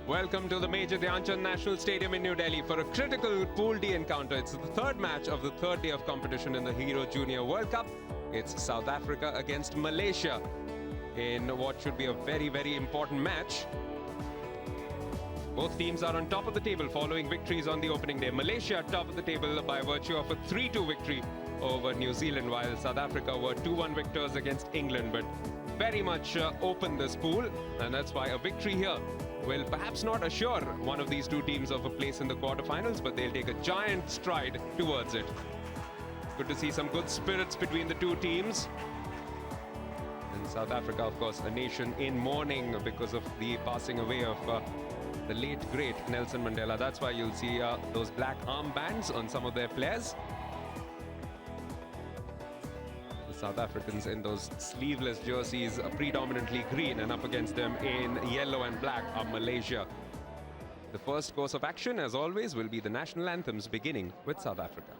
Welcome to the Major Dhyanchand National Stadium in New Delhi for a critical Pool D encounter. It's the third match of the third day of competition in the Hero Junior World Cup. It's South Africa against Malaysia in what should be a very, very important match. Both teams are on top of the table following victories on the opening day. Malaysia top of the table by virtue of a 3-2 victory over New Zealand, while South Africa were 2-1 victors against England, but very much open this pool, and that's why a victory here will perhaps not assure one of these two teams of a place in the quarterfinals, but they'll take a giant stride towards it. Good to see some good spirits between the two teams. And South Africa, of course, a nation in mourning because of the passing away of the late, great Nelson Mandela. That's why you'll see those black armbands on some of their players. The South Africans in those sleeveless jerseys, predominantly green, and up against them in yellow and black are Malaysia. The first course of action, as always, will be the national anthems, beginning with South Africa.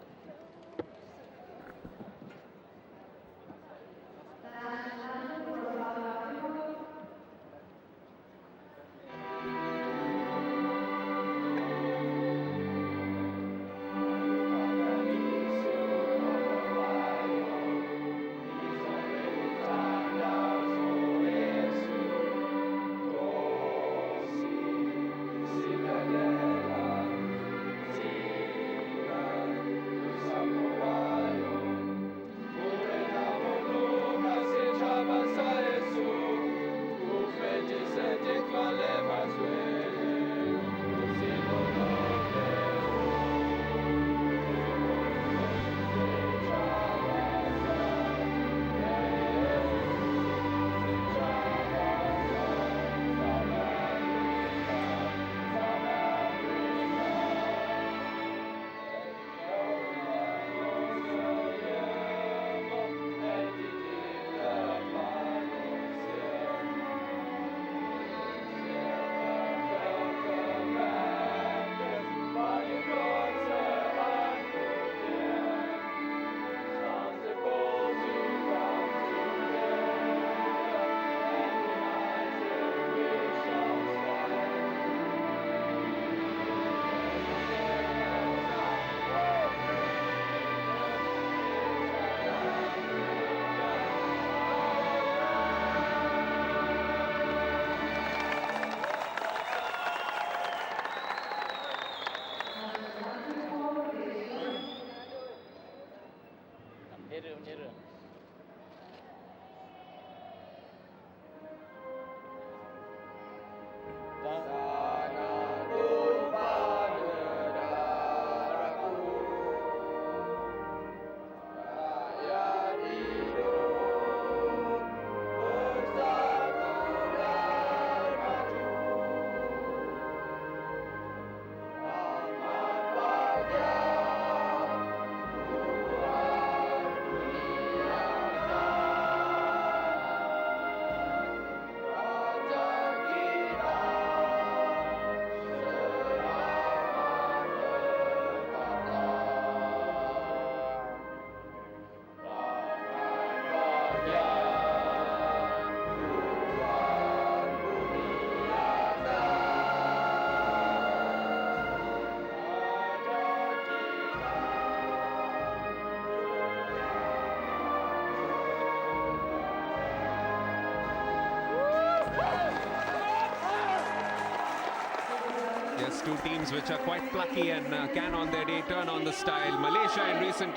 Two teams which are quite plucky and can on their day turn on the style. Malaysia in recent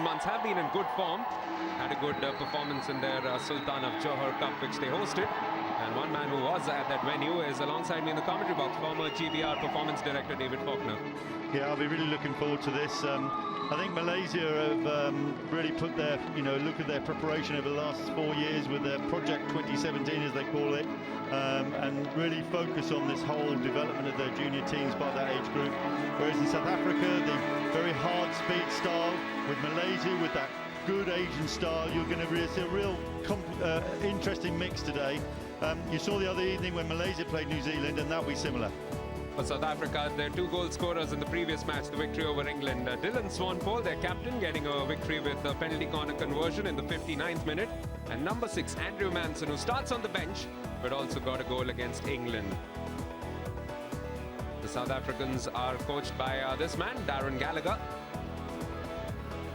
months have been in good form. Had a good performance in their Sultan of Johor Cup, which they hosted. And one man who was at that venue is alongside me in the commentary box, former GBR Performance Director David Faulkner. Yeah, I'll be really looking forward to this. I think Malaysia have really put their, look at their preparation over the last 4 years with their Project 2017, as they call it, and really focus on this whole development of their junior teams by that age group. Whereas in South Africa, the very hard speed style, with Malaysia with that good Asian style, you're going to see a real interesting mix today. You saw the other evening when Malaysia played New Zealand, and that'll be similar. For South Africa, their two goal scorers in the previous match, the victory over England. Dylan Swanpoel, their captain, getting a victory with a penalty corner conversion in the 59th minute. And number 6, Andrew Manson, who starts on the bench, but also got a goal against England. The South Africans are coached by this man, Darren Gallagher.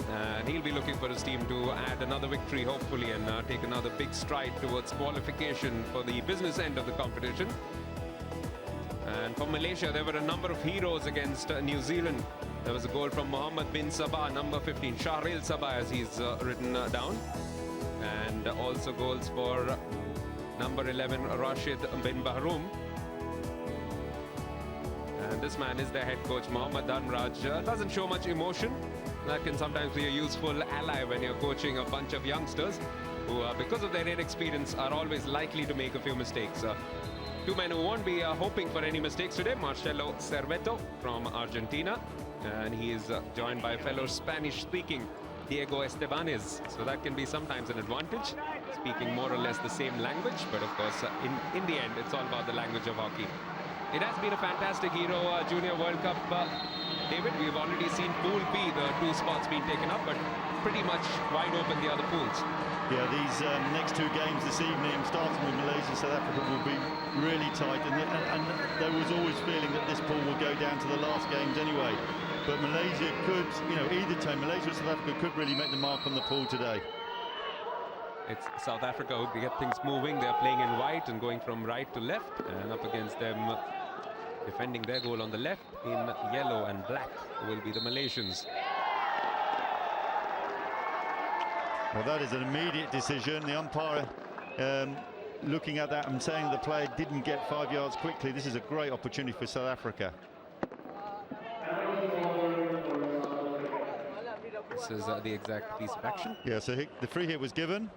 And he'll be looking for his team to add another victory, hopefully, and take another big stride towards qualification for the business end of the competition. And for Malaysia, there were a number of heroes against New Zealand. There was a goal from Mohammed bin Sabah, number 15, Shahril Sabah, as he's written down. And also goals for number 11, Rashid bin Bahroom. And this man is their head coach, Mohammad Dhanraj. Doesn't show much emotion. That can sometimes be a useful ally when you're coaching a bunch of youngsters who, because of their inexperience, are always likely to make a few mistakes. Two men who won't be hoping for any mistakes today, Marcelo Cerveto from Argentina, and he is joined by fellow Spanish-speaking Diego Estebanez. So that can be sometimes an advantage, speaking more or less the same language, but of course, in the end, it's all about the language of hockey. It has been a fantastic Hero Junior World Cup, David. We've already seen Pool B, the 2 spots being taken up, but pretty much wide open the other pools. Yeah, these next 2 games this evening, starting with Malaysia, South Africa, will be really tight. And there was always feeling that this pool would go down to the last games anyway. But Malaysia could, either time, Malaysia or South Africa could really make the mark on the pool today. It's South Africa who get things moving. They're playing in white and going from right to left, and up against them, defending their goal on the left in yellow and black, will be the Malaysians. Well, that is an immediate decision. The umpire looking at that and saying the player didn't get 5 yards quickly. This is a great opportunity for South Africa. This is the exact piece of action. Yeah, so the free hit was given.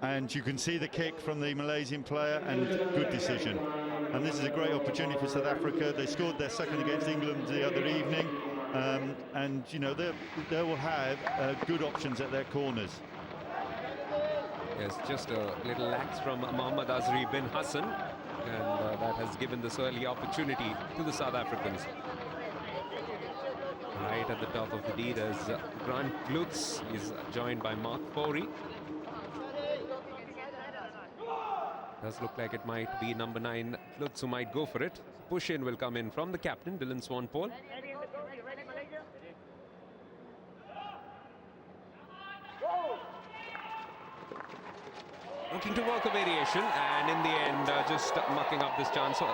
And you can see the kick from the Malaysian player, and good decision. And this is a great opportunity for South Africa. They scored their second against England the other evening. And, they will have good options at their corners. Yes, just a little lax from Mohammad Azri bin Hassan. And that has given this early opportunity to the South Africans. Right at the top of the D, there's Grant Glutz. He's joined by Mark Fourie. Does look like it might be number 9, Glutz, who might go for it. Push-in will come in from the captain, Dylan Swanpole. Looking to work a variation, and in the end, just mucking up this chance. So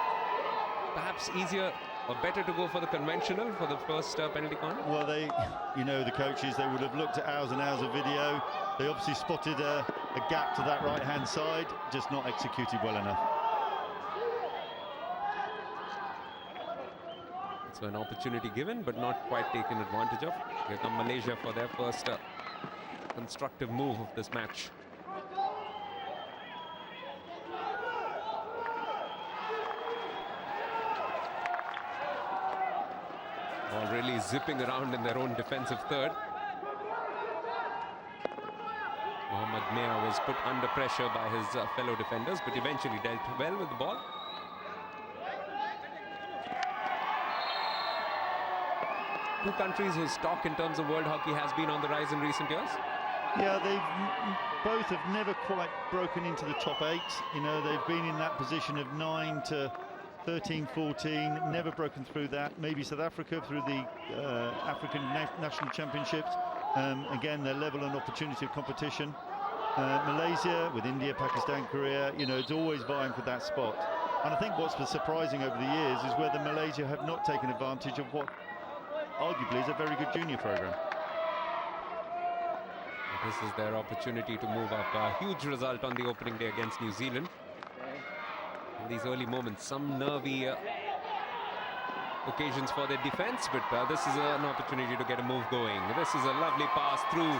perhaps easier or better to go for the conventional for the first penalty corner? Well, the coaches, they would have looked at hours and hours of video. They obviously spotted a gap to that right-hand side, just not executed well enough. So an opportunity given, but not quite taken advantage of. Here come Malaysia for their first constructive move of this match. All really zipping around in their own defensive third. Mohammad Mia was put under pressure by his fellow defenders, but eventually dealt well with the ball. Two countries whose stock in terms of world hockey has been on the rise in recent years. Yeah, both have never quite broken into the top 8. They've been in that position of 9 to 13, 14, never broken through that. Maybe South Africa through the African National Championships. Again, their level and opportunity of competition. Malaysia with India, Pakistan, Korea, it's always vying for that spot. And I think what's been surprising over the years is whether Malaysia have not taken advantage of what arguably is a very good junior program. This is their opportunity to move up. A huge result on the opening day against New Zealand. In these early moments, some nervy occasions for their defense, but this is an opportunity to get a move going. This is a lovely pass through.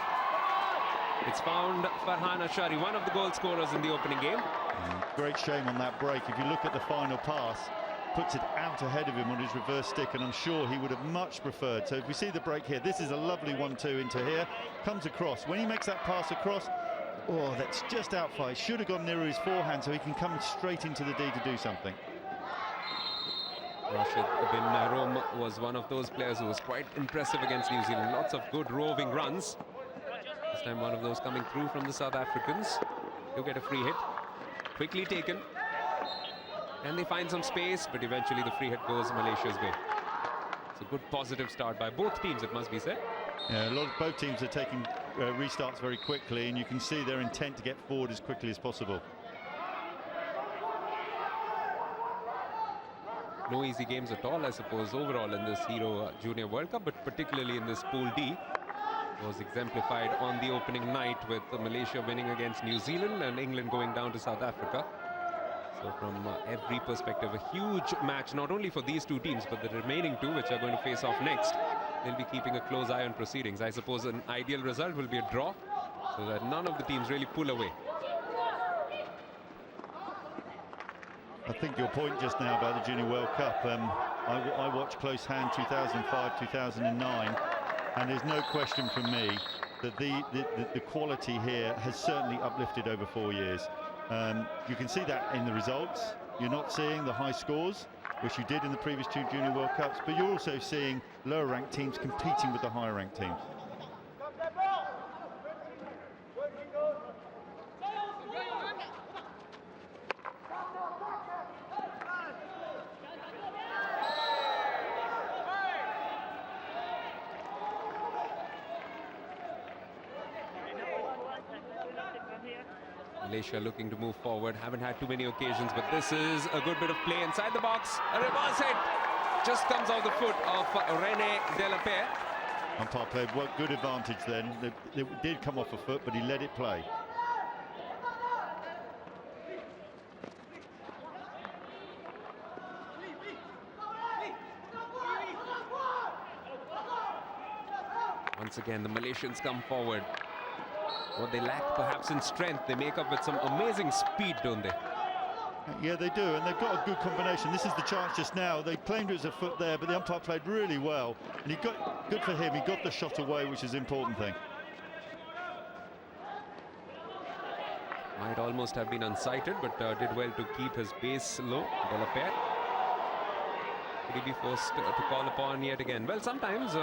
It's found Farhan Ashari, one of the goal scorers in the opening game. Great shame on that break. If you look at the final pass, puts it out ahead of him on his reverse stick, and I'm sure he would have much preferred. So if we see the break here, this is a lovely 1-2 into here, comes across. When he makes that pass across, oh, that's just out far. He should have gone nearer his forehand so he can come straight into the D to do something. Rashid bin Mahroom was one of those players who was quite impressive against New Zealand. Lots of good roving runs. This time one of those coming through from the South Africans. He'll get a free hit. Quickly taken. And they find some space, but eventually the free hit goes Malaysia's way. It's a good positive start by both teams, it must be said. Yeah, both teams are taking restarts very quickly, and you can see their intent to get forward as quickly as possible. No easy games at all, I suppose, overall in this Hero Junior World Cup, but particularly in this Pool D. Was exemplified on the opening night with Malaysia winning against New Zealand and England going down to South Africa. So from every perspective, a huge match, not only for these two teams, but the remaining two, which are going to face off next. They'll be keeping a close eye on proceedings. I suppose an ideal result will be a draw, so that none of the teams really pull away. I think your point just now about the Junior World Cup, I watched close hand 2005, 2009, and there's no question from me that the quality here has certainly uplifted over 4 years. You can see that in the results. You're not seeing the high scores, which you did in the previous two Junior World Cups, but you're also seeing lower ranked teams competing with the higher ranked teams. Malaysia looking to move forward, haven't had too many occasions, but this is a good bit of play inside the box. A reverse hit just comes off the foot of René Delapere. Umpire played good advantage then. It did come off a foot, but he let it play. Once again, the Malaysians come forward. What they lack perhaps in strength, they make up with some amazing speed, don't they? Yeah, they do, and they've got a good combination. This is the chance just now. They claimed it was a foot there, but the umpire played really well. And good for him, he got the shot away, which is the important thing. Might almost have been unsighted, but did well to keep his base low, Delapere. Could he be forced to call upon yet again? Well, sometimes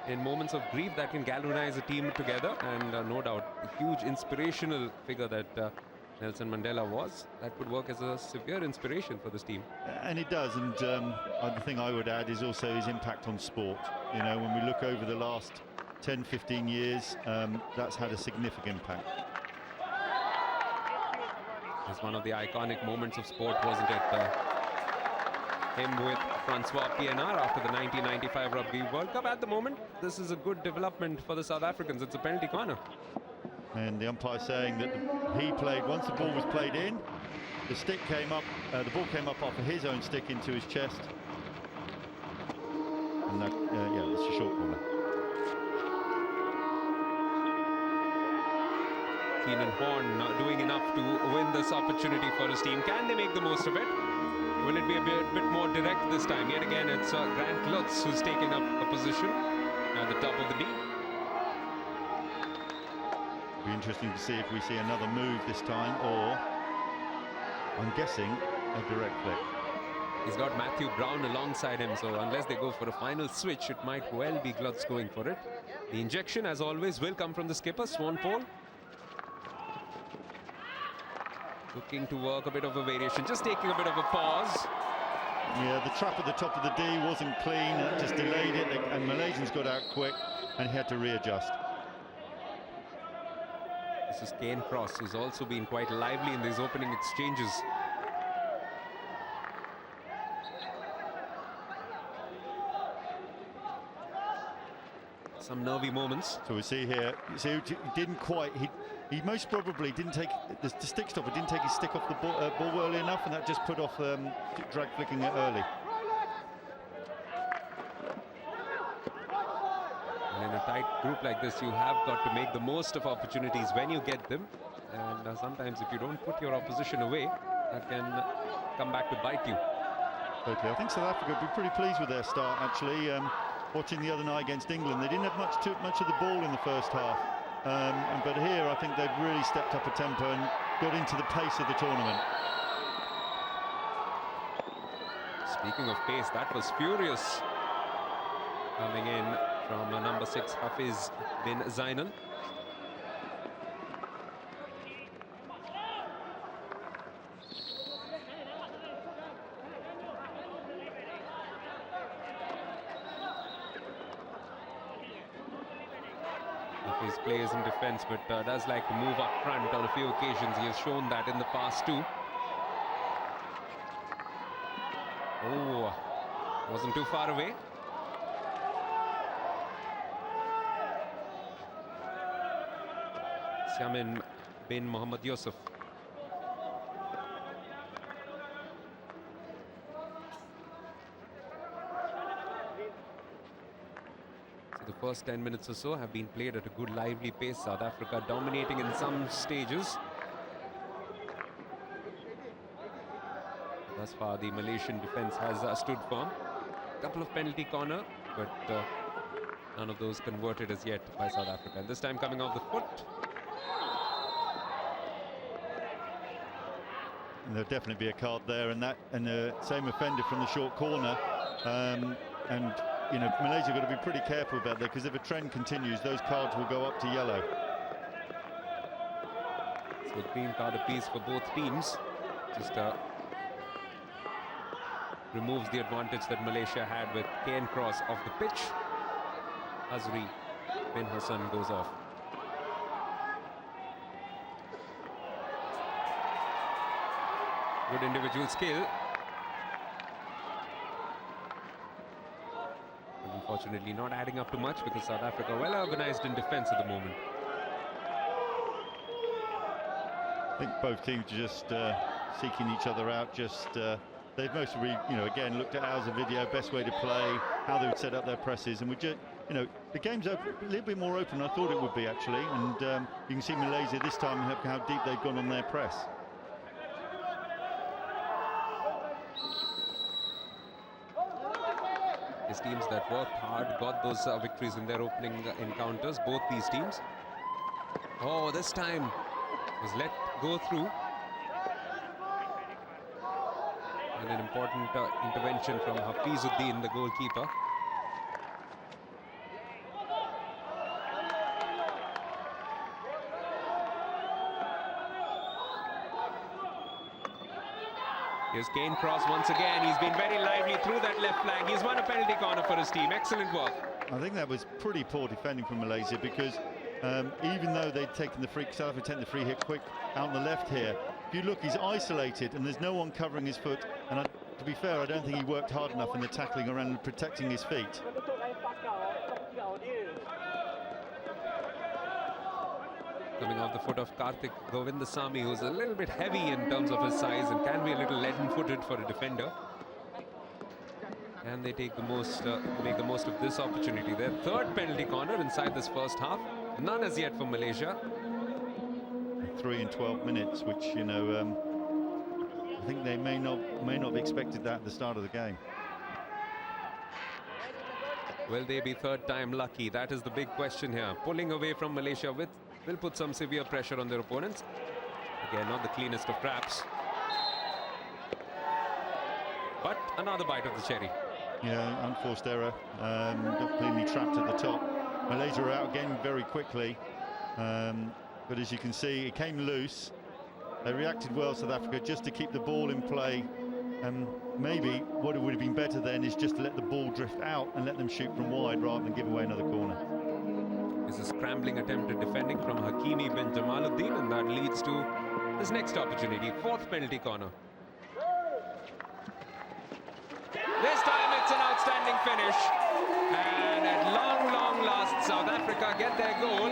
in moments of grief that can galvanize a team together, and no doubt a huge inspirational figure that Nelson Mandela was. That could work as a severe inspiration for this team. And it does, and the thing I would add is also his impact on sport. You know, when we look over the last 10, 15 years, that's had a significant impact. It's one of the iconic moments of sport, wasn't it? Him with Francois Pienaar after the 1995 Rugby World Cup. At the moment, this is a good development for the South Africans. It's a penalty corner. And the umpire saying that he played, once the ball was played in, the stick came up, the ball came up off of his own stick into his chest. And that, yeah, it's a short corner. Keenan Horn not doing enough to win this opportunity for his team. Can they make the most of it? Will it be a bit more direct this time? Yet again, it's Grant Lutz who's taken up a position at the top of the D. Be interesting to see if we see another move this time, or I'm guessing a direct flick. He's got Matthew Brown alongside him, so unless they go for a final switch, it might well be Glutz going for it. The injection, as always, will come from the skipper, Swan Paul. Looking to work a bit of a variation, just taking a bit of a pause. Yeah, the trap at the top of the D wasn't clean, and that just delayed it, and Malaysians got out quick, and he had to readjust. This is Kane Cross, who's also been quite lively in these opening exchanges. Some nervy moments. So we see here, he didn't quite, he most probably didn't take, the stick stopper didn't take his stick off the ball early enough, and that just put off drag flicking it early. And in a tight group like this, you have got to make the most of opportunities when you get them. And sometimes if you don't put your opposition away, that can come back to bite you. Okay, I think South Africa will be pretty pleased with their start, actually. Watching the other night against England, they didn't have too much of the ball in the first half. But here, I think they've really stepped up a tempo and got into the pace of the tournament. Speaking of pace, that was furious. Coming in from number 6, Hafiz bin Zainal. players in defense, but does like to move up front on a few occasions. He has shown that in the past too. Oh, wasn't too far away. Siamin bin Mohammad Yusuf. So the first 10 minutes or so have been played at a good lively pace. South Africa dominating in some stages. Thus far the Malaysian defense has stood firm. A couple of penalty corner, but none of those converted as yet by South Africa. And this time coming off the foot. And there'll definitely be a card there, and the same offender from the short corner. And you know, Malaysia got to be pretty careful about that, because if a trend continues, those cards will go up to yellow. So green card apiece for both teams. Just removes the advantage that Malaysia had with Kane cross off the pitch. Azri bin Hassan goes off. Good individual skill. But unfortunately not adding up to much, because South Africa well organized in defense at the moment. I think both teams are just seeking each other out. They've mostly, you know, again looked at hours of video, best way to play, how they would set up their presses, and we just, you know, the game's open, a little bit more open than I thought it would be actually. And you can see Malaysia this time how deep they've gone on their press. These teams that worked hard got those victories in their opening encounters, both these teams. Oh, this time was let go through. And an important intervention from Hafizuddin, the goalkeeper. Here's Kane cross once again. He's been very lively through that left flank. He's won a penalty corner for his team. Excellent work. I think that was pretty poor defending from Malaysia, because even though they'd taken the free, South Africa taken the free hit quick out on the left here. If you look, he's isolated and there's no one covering his foot. And to be fair, I don't think he worked hard enough in the tackling around and protecting his feet. Coming off the foot of Karthik Govindasamy, who's a little bit heavy in terms of his size and can be a little leaden-footed for a defender. And they take the most, make the most of this opportunity. Their third penalty corner inside this first half. None as yet for Malaysia. 3 in 12 minutes, which, you know, I think they may not have expected that at the start of the game. Will they be third time lucky? That is the big question here. Pulling away from Malaysia will put some severe pressure on their opponents. Again, not the cleanest of traps. But another bite of the cherry. Yeah, unforced error. Got cleanly trapped at the top. Malaysia are out again very quickly. But as you can see, it came loose. They reacted well, South Africa, just to keep the ball in play. And maybe what it would have been better then is just to let the ball drift out and let them shoot from wide rather than give away another corner. This is a scrambling attempt at defending from Hakimi bin Jamaluddin, and that leads to this next opportunity, fourth penalty corner. This time it's an outstanding finish, and at long last South Africa get their goal.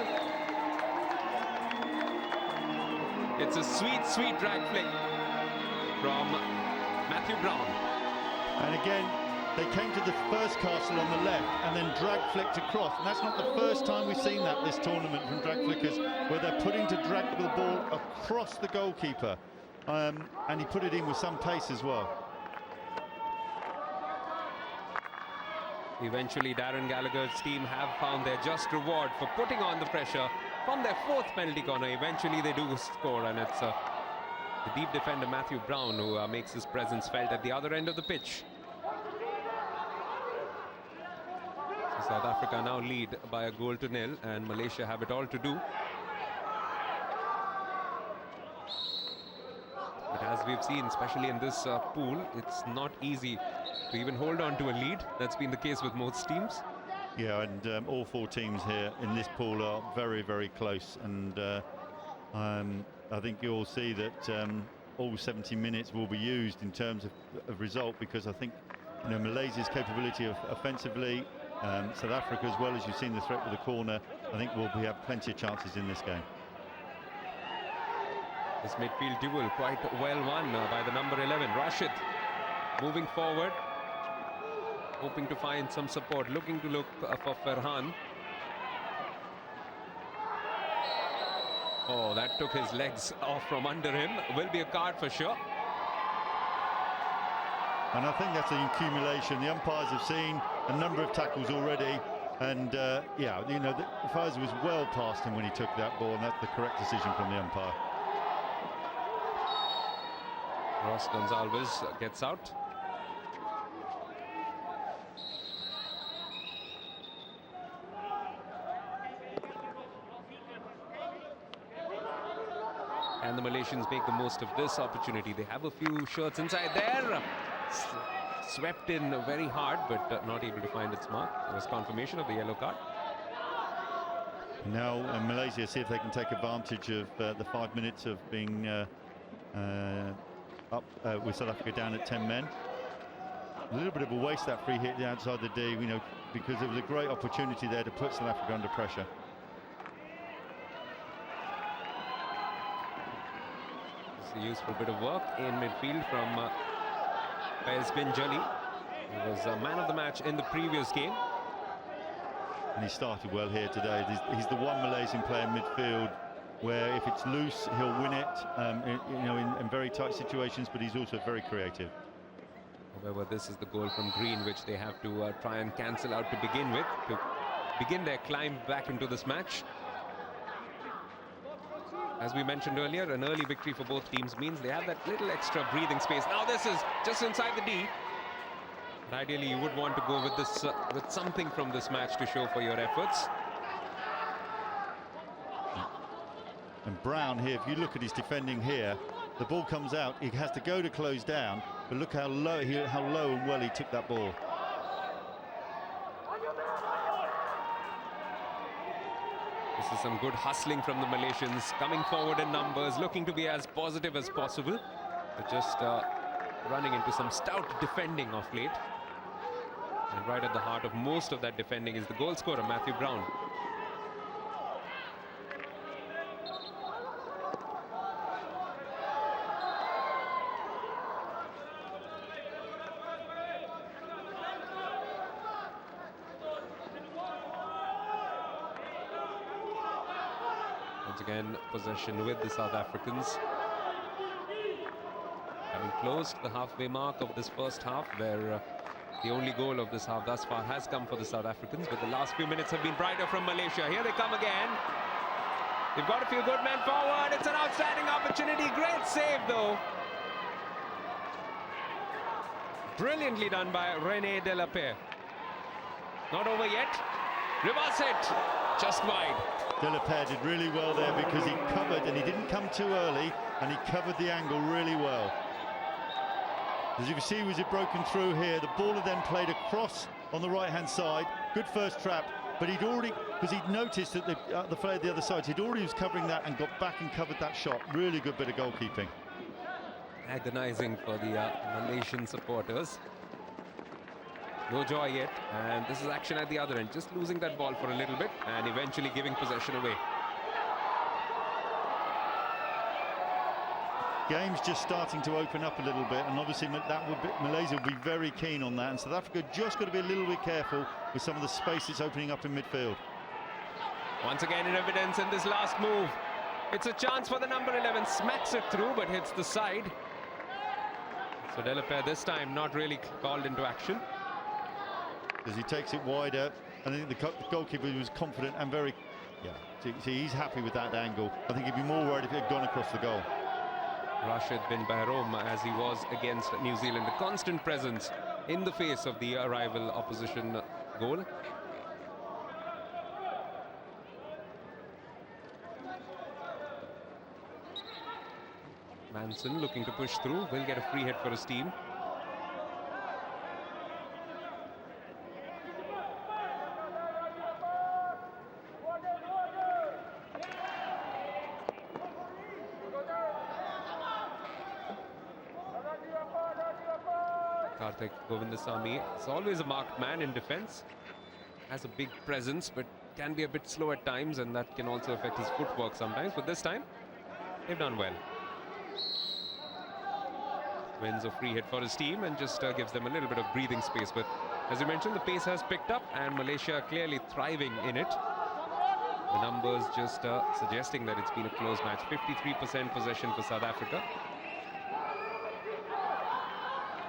It's a sweet drag flick from Matthew Brown. And again, they came to the first castle on the left and then drag flicked across. And that's not the first time we've seen that this tournament from drag flickers, where they're putting to drag the ball across the goalkeeper. And he put it in with some pace as well. Eventually, Darren Gallagher's team have found their just reward for putting on the pressure from their fourth penalty corner. Eventually, they do score, and it's the deep defender Matthew Brown who makes his presence felt at the other end of the pitch. So South Africa now lead by 1-0, and Malaysia have it all to do. But as we've seen, especially in this pool, it's not easy to even hold on to a lead. That's been the case with most teams. Yeah, and all four teams here in this pool are very, very close, and I think you'll see that all 70 minutes will be used in terms of result, because I think, you know, Malaysia's capability of offensively, South Africa, as well as you've seen the threat with the corner, I think we have plenty of chances in this game. This midfield duel quite well won by the number 11, Rashid, moving forward, hoping to find some support, looking to look for Farhan. Oh, that took his legs off from under him. Will be a card for sure. And I think that's an accumulation. The umpires have seen a number of tackles already, and yeah, you know, Faisal was well past him when he took that ball, and that's the correct decision from the umpire. Ross Gonzalez gets out. And the Malaysians make the most of this opportunity. They have a few shots inside there. Swept in very hard, but not able to find its mark. There was confirmation of the yellow card. Now Malaysia see if they can take advantage of the 5 minutes of being up with South Africa down at 10 men. A little bit of a waste, that free hit outside the D, you know, because there was a great opportunity there to put South Africa under pressure. It's a useful bit of work in midfield from Faiz bin Jali. He was a man of the match in the previous game. And he started well here today. He's the one Malaysian player in midfield where if it's loose, he'll win it, you know, in very tight situations, but he's also very creative. However, this is the goal from Green, which they have to try and cancel out to begin with, to begin their climb back into this match. As we mentioned earlier, an early victory for both teams means they have that little extra breathing space. Now this is just inside the D. But ideally, you would want to go with this, with something from this match to show for your efforts. And Brown here, if you look at his defending here, the ball comes out, he has to go to close down, but look how low and well he took that ball. This is some good hustling from the Malaysians, coming forward in numbers, looking to be as positive as possible, but just running into some stout defending of late. And right at the heart of most of that defending is the goal scorer, Matthew Brown. Once again, possession with the South Africans. Having closed the halfway mark of this first half, where the only goal of this half thus far has come for the South Africans, but the last few minutes have been brighter from Malaysia. Here they come again. They've got a few good men forward. It's an outstanding opportunity. Great save, though. Brilliantly done by René Delapere. Not over yet. Reverse it. Just wide. Delapere did really well there because he covered, and he didn't come too early, and he covered the angle really well. As you can see, was it broken through here? The ball had then played across on the right-hand side. Good first trap, but he'd already, because he'd noticed that the player the other side, he'd already was covering that and got back and covered that shot. Really good bit of goalkeeping. Agonizing for the Malaysian supporters. No joy yet, and this is action at the other end, just losing that ball for a little bit and eventually giving possession away. Game's just starting to open up a little bit, and obviously Malaysia will be very keen on that, and South Africa just got to be a little bit careful with some of the space that's opening up in midfield. Once again in evidence in this last move. It's a chance for the number 11, smacks it through but hits the side. So Delapere this time not really called into action. As he takes it wider, and I think the goalkeeper was confident and very, see, he's happy with that angle. I think he'd be more worried if it had gone across the goal. Rashid bin Bahrom, as he was against New Zealand, a constant presence in the face of the rival opposition goal. Manson looking to push through, will get a free hit for his team. Karthik Govindasamy is always a marked man in defense. Has a big presence, but can be a bit slow at times, and that can also affect his footwork sometimes. But this time, they've done well. Wins a free hit for his team and just gives them a little bit of breathing space. But as you mentioned, the pace has picked up, and Malaysia are clearly thriving in it. The numbers just suggesting that it's been a close match. 53% possession for South Africa.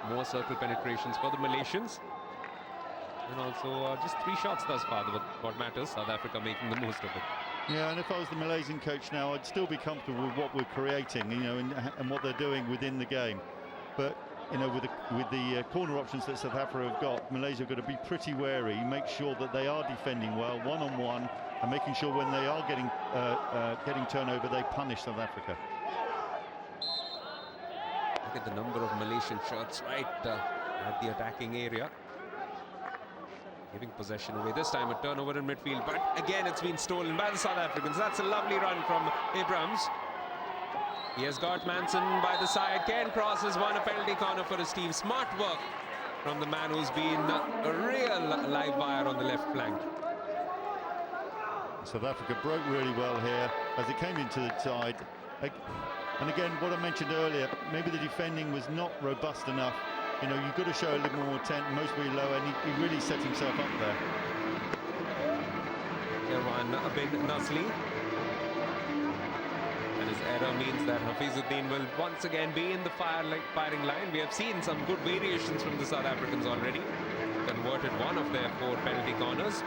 More circle penetrations for the Malaysians. And also just 3 shots thus far, but what matters, South Africa making the most of it. Yeah, and if I was the Malaysian coach now, I'd still be comfortable with what we're creating, you know, and what they're doing within the game. But, you know, with the corner options that South Africa have got, Malaysia have got to be pretty wary, make sure that they are defending well, one-on-one, and making sure when they are getting turnover, they punish South Africa. Look at the number of Malaysian shots right at the attacking area. Giving possession away. This time a turnover in midfield, but again it's been stolen by the South Africans. That's a lovely run from Abrahams. He has got Manson by the side. Ken crosses one, a penalty corner for his team. Smart work from the man who's been a real live wire on the left flank. South Africa broke really well here as it came into the side. And again, what I mentioned earlier, maybe the defending was not robust enough. You know, you've got to show a little more intent, mostly low, and he really set himself up there. Irwan bin Nasli. And his error means that Hafizuddin will once again be in the firing line. We have seen some good variations from the South Africans already. Converted one of their 4 penalty corners.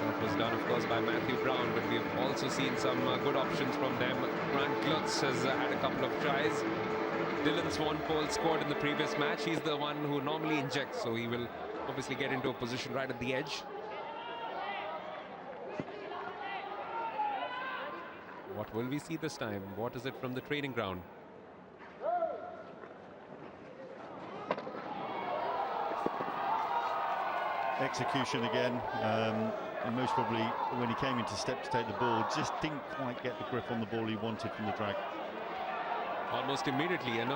That was done, of course, by Matthew Brown, but we've also seen some good options from them. Grant Klutz has had a couple of tries. Dylan Swanpole scored in the previous match. He's the one who normally injects, so he will obviously get into a position right at the edge. What will we see this time? What is it from the training ground? Execution again. And most probably when he came into step to take the ball, just didn't quite get the grip on the ball he wanted from the drag. Almost immediately, an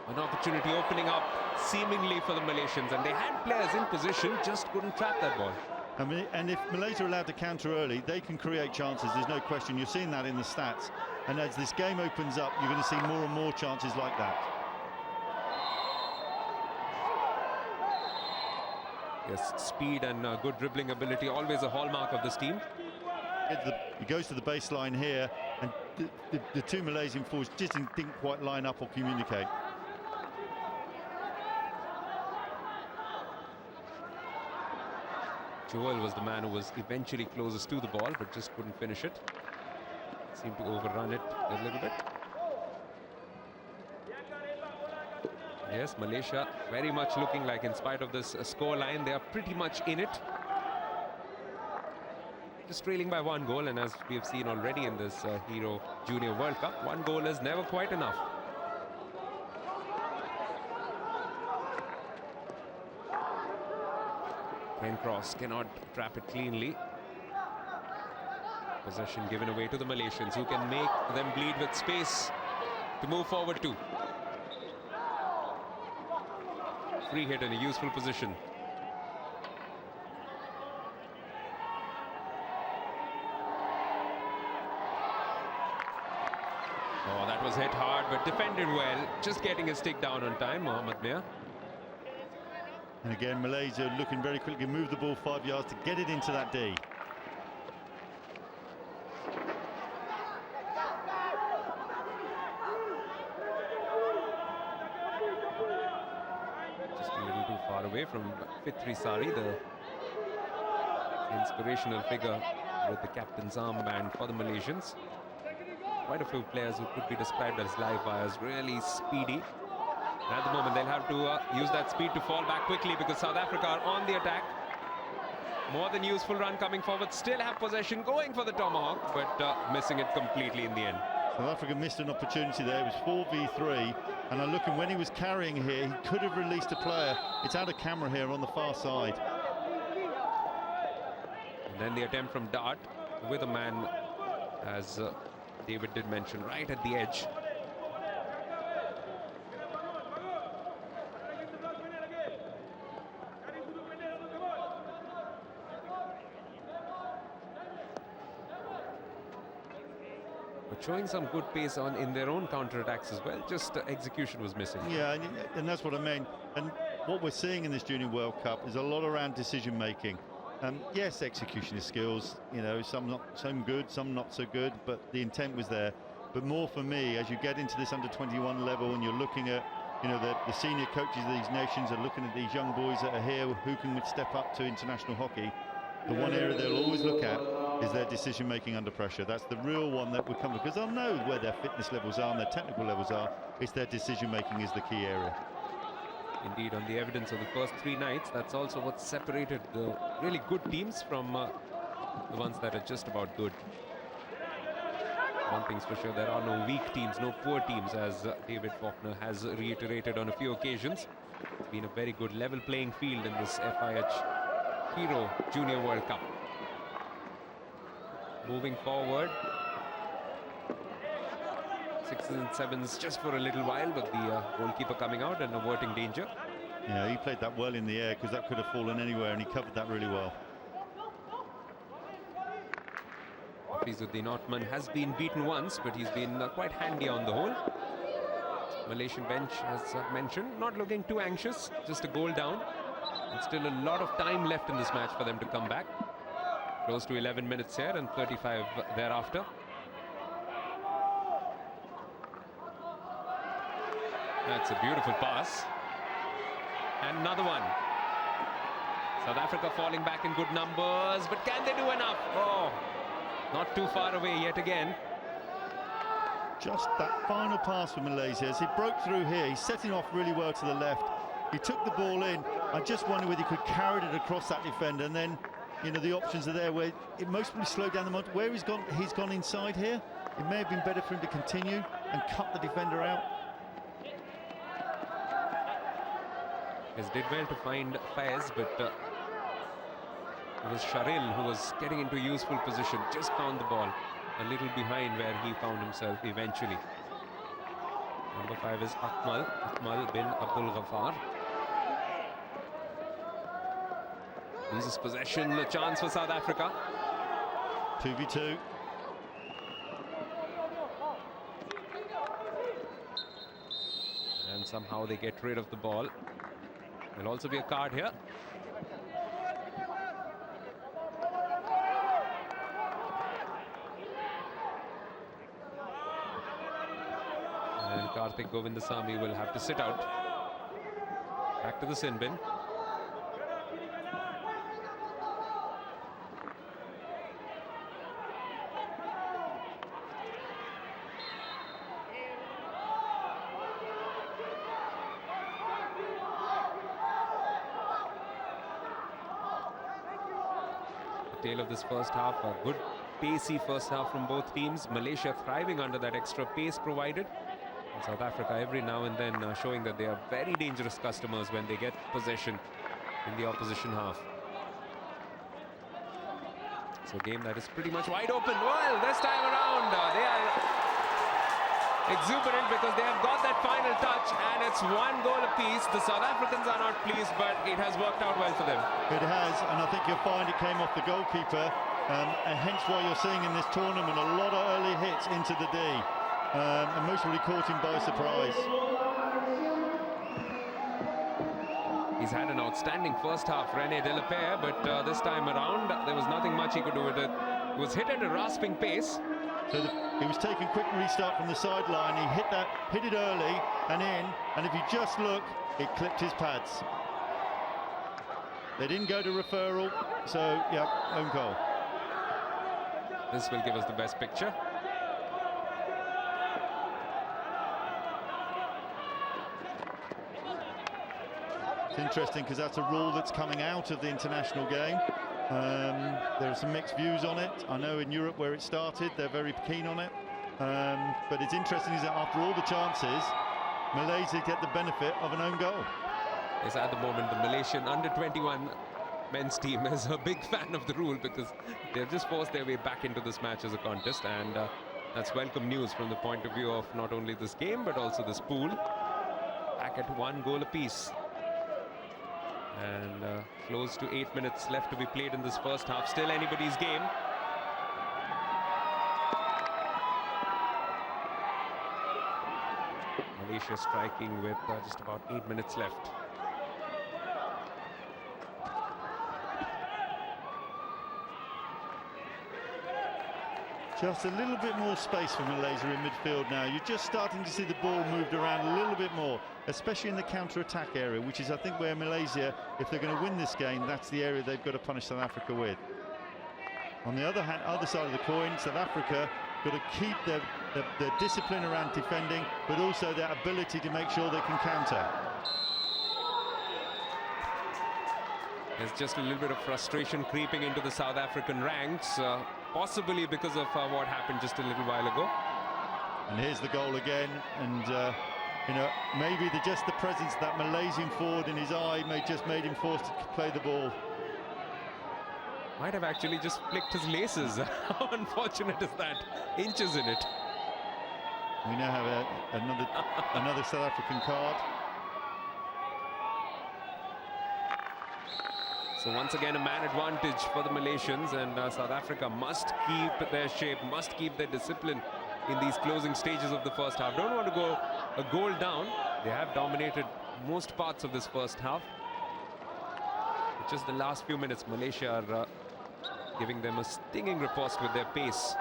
opportunity opening up seemingly for the Malaysians, and they had players in position, just couldn't trap that ball. I mean, and if Malaysia are allowed to counter early, they can create chances, there's no question. You're seeing that in the stats, and as this game opens up, you're going to see more and more chances like that. Yes, speed and good dribbling ability, always a hallmark of this team. He goes to the baseline here, and the 2 Malaysian forwards just didn't quite line up or communicate. Joel was the man who was eventually closest to the ball, but just couldn't finish it. Seemed to overrun it a little bit. Yes, Malaysia very much looking like, in spite of this score line, they are pretty much in it. Just trailing by 1 goal, and as we have seen already in this Hero Junior World Cup, 1 goal is never quite enough. Ken Cross cannot trap it cleanly. Possession given away to the Malaysians, who can make them bleed with space to move forward to. Free hit in a useful position. Oh, that was hit hard, but defended well. Just getting his stick down on time, Mohammad Mir. And again, Malaysia looking very quickly, move the ball 5 yards to get it into that D. Just a little too far away from Fitri Sari, the inspirational figure with the captain's armband for the Malaysians. Quite a few players who could be described as live wires, really speedy. At the moment, they'll have to use that speed to fall back quickly, because South Africa are on the attack. More than useful run coming forward. Still have possession, going for the tomahawk, but missing it completely in the end. South Africa missed an opportunity there. It was 4v3, and I'm looking, when he was carrying here, he could have released a player. It's out of camera here on the far side. And then the attempt from Dart with a man, as David did mention, right at the edge. but showing some good pace in their own counter-attacks as well. Just execution was missing. Yeah, and that's what I mean. And what we're seeing in this Junior World Cup is a lot around decision making. Yes, execution is skills, you know, some good, some not so good, but the intent was there. But more for me, as you get into this under-21 level and you're looking at, you know, the senior coaches of these nations are looking at these young boys that are here who can step up to international hockey. The one area they'll always look at is their decision making under pressure. That's the real one that would come, because they'll know where their fitness levels are and their technical levels are. It's their decision making is the key area. Indeed, on the evidence of the first 3 nights, that's also what separated the really good teams from the ones that are just about good. One thing's for sure, there are no weak teams, no poor teams, as David Faulkner has reiterated on a few occasions. It's been a very good level playing field in this FIH Hero Junior World Cup. Moving forward, 6s and 7s just for a little while, but the goalkeeper coming out and averting danger. Yeah, he played that well in the air, because that could have fallen anywhere, and he covered that really well. Fizuddin Othman has been beaten once, but he's been quite handy on the whole. Malaysian bench, as mentioned, not looking too anxious, just a goal down. And still a lot of time left in this match for them to come back. Close to 11 minutes here and 35 thereafter. That's a beautiful pass. And another one. South Africa falling back in good numbers, but can they do enough? Oh, not too far away yet again. Just that final pass for Malaysia. As he broke through here, he's setting off really well to the left. He took the ball in. I just wonder whether he could carry it across that defender, and then, you know, the options are there where it most probably slowed down the moment. Where he's gone inside here. It may have been better for him to continue and cut the defender out. He did well to find Faiz, but it was Sharil who was getting into a useful position. Just found the ball a little behind where he found himself eventually. Number 5 is Akmal bin Abdul Ghaffar. Loses possession, a chance for South Africa. 2v2. And somehow they get rid of the ball. There'll also be a card here. And Karthik Govindasamy will have to sit out. Back to the sin bin. Tail of this first half, a good pacey first half from both teams. Malaysia thriving under that extra pace provided. And South Africa every now and then showing that they are very dangerous customers when they get possession in the opposition half. It's a game that is pretty much wide open. Well, this time around they are exuberant because they have got that final touch, and it's 1 goal apiece. The South Africans are not pleased, but it has worked out well for them. It has, and I think you'll find it came off the goalkeeper, and hence why you're seeing in this tournament a lot of early hits into the D, and most probably caught him by surprise. He's had an outstanding first half, René Delapere, but this time around there was nothing much he could do with it. He was hit at a rasping pace. So he was taking quick restart from the sideline. He hit it early and in, and if you just look, it clipped his pads. They didn't go to referral, so yeah, own goal. This will give us the best picture. It's interesting because that's a rule that's coming out of the international game. There are some mixed views on it. I know in Europe where it started, they're very keen on it. But it's interesting is that after all the chances, Malaysia get the benefit of an own goal. Yes, at the moment, the Malaysian under-21 men's team is a big fan of the rule because they've just forced their way back into this match as a contest, and that's welcome news from the point of view of not only this game but also this pool. Back at 1 goal apiece. And close to 8 minutes left to be played in this first half. Still anybody's game. Malaysia striking with just about 8 minutes left. Just a little bit more space for Malaysia in midfield now. You're just starting to see the ball moved around a little bit more, especially in the counter-attack area, which is, I think, where Malaysia, if they're going to win this game, that's the area they've got to punish South Africa with. On the other hand, other side of the coin, South Africa got to keep their discipline around defending, but also their ability to make sure they can counter. There's just a little bit of frustration creeping into the South African ranks, possibly because of what happened just a little while ago. And here's the goal again, and you know, maybe just the presence of that Malaysian forward in his eye just made him forced to play the ball. Might have actually just flicked his laces. How unfortunate is that? Inches in it. We now have another South African card. So once again, a man advantage for the Malaysians, and South Africa must keep their shape, must keep their discipline in these closing stages of the first half. Don't want to go a goal down. They have dominated most parts of this first half. But just the last few minutes, Malaysia are giving them a stinging riposte with their pace.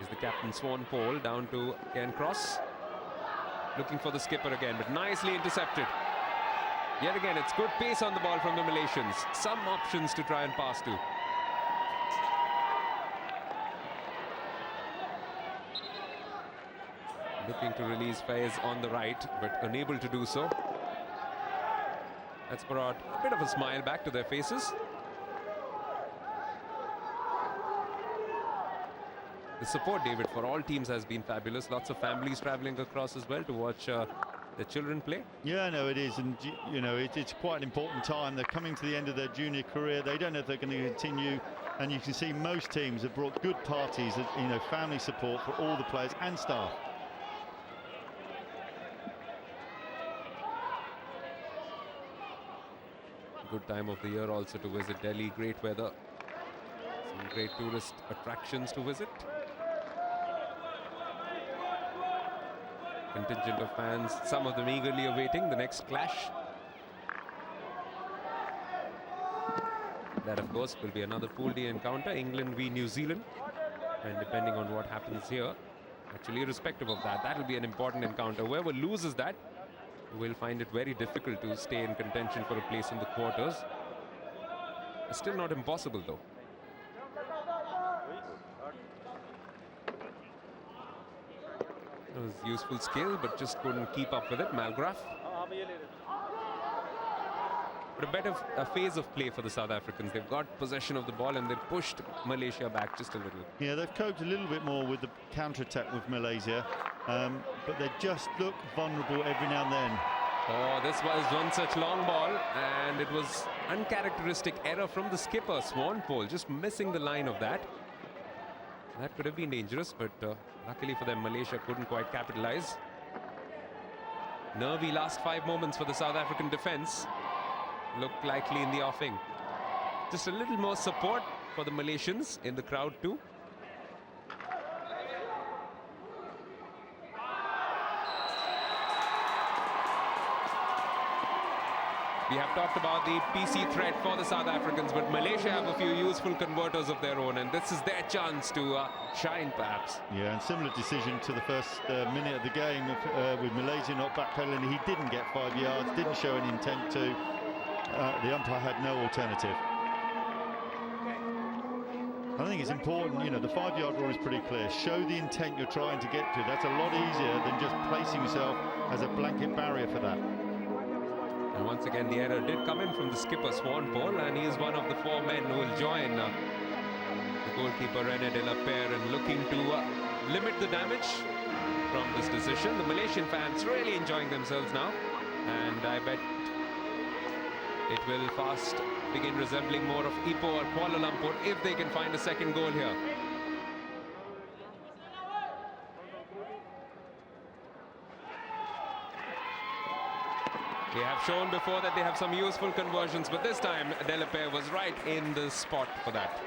Is the captain Swan Paul down to Ken Cross. Looking for the skipper again, but nicely intercepted. Yet again, it's good pace on the ball from the Malaysians. Some options to try and pass to. Looking to release Faiz on the right, but unable to do so. That's brought a bit of a smile back to their faces. The support, David, for all teams has been fabulous. Lots of families traveling across as well to watch their children play. Yeah, no, it is, and you know, it's quite an important time. They're coming to the end of their junior career. They don't know if they're going to continue, and you can see most teams have brought good parties, you know, family support for all the players and staff. Good time of the year also to visit Delhi. Great weather. Some great tourist attractions to visit. Contingent of fans, some of them eagerly awaiting the next clash. That, of course, will be another Pool D encounter, England v New Zealand. And depending on what happens here, actually irrespective of that, that will be an important encounter. Whoever loses that will find it very difficult to stay in contention for a place in the quarters. It's still not impossible, though. It was useful skill, but just couldn't keep up with it. Malgraf. But a better phase of play for the South Africans. They've got possession of the ball and they've pushed Malaysia back just a little. Yeah, they've coped a little bit more with the counter-attack with Malaysia, but they just look vulnerable every now and then. Oh, this was one such long ball, and it was uncharacteristic error from the skipper, Swan Paul, just missing the line of that. That could have been dangerous, but luckily for them, Malaysia couldn't quite capitalize. Nervy last 5 moments for the South African defense. Looked likely in the offing. Just a little more support for the Malaysians in the crowd too. We have talked about the PC threat for the South Africans, but Malaysia have a few useful converters of their own, and this is their chance to shine, perhaps. Yeah, and similar decision to the first minute of the game with Malaysia not backpedaling. He didn't get 5 yards, didn't show any intent to. The umpire had no alternative. I think it's important, you know, the 5-yard rule is pretty clear. Show the intent you're trying to get to. That's a lot easier than just placing yourself as a blanket barrier for that. And once again, the error did come in from the skipper, Swan Paul, and he is one of the 4 men who will join the goalkeeper, René de la Paire, and looking to limit the damage from this decision. The Malaysian fans really enjoying themselves now, and I bet it will fast begin resembling more of Ipoh or Kuala Lumpur if they can find a second goal here. They have shown before that they have some useful conversions, but this time De La Paire was right in the spot for that.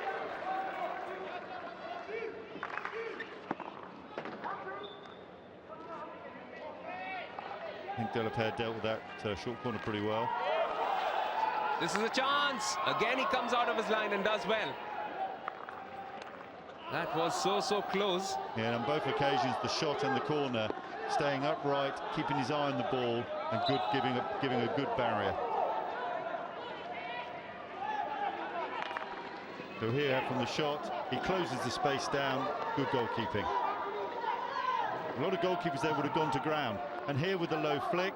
I think De La Pere dealt with that short corner pretty well. This is a chance. Again, he comes out of his line and does well. That was so close. Yeah, and on both occasions, the shot and the corner, staying upright, keeping his eye on the ball, and giving a good barrier. So here from the shot, he closes the space down. Good goalkeeping. A lot of goalkeepers there would have gone to ground. And here with the low flick,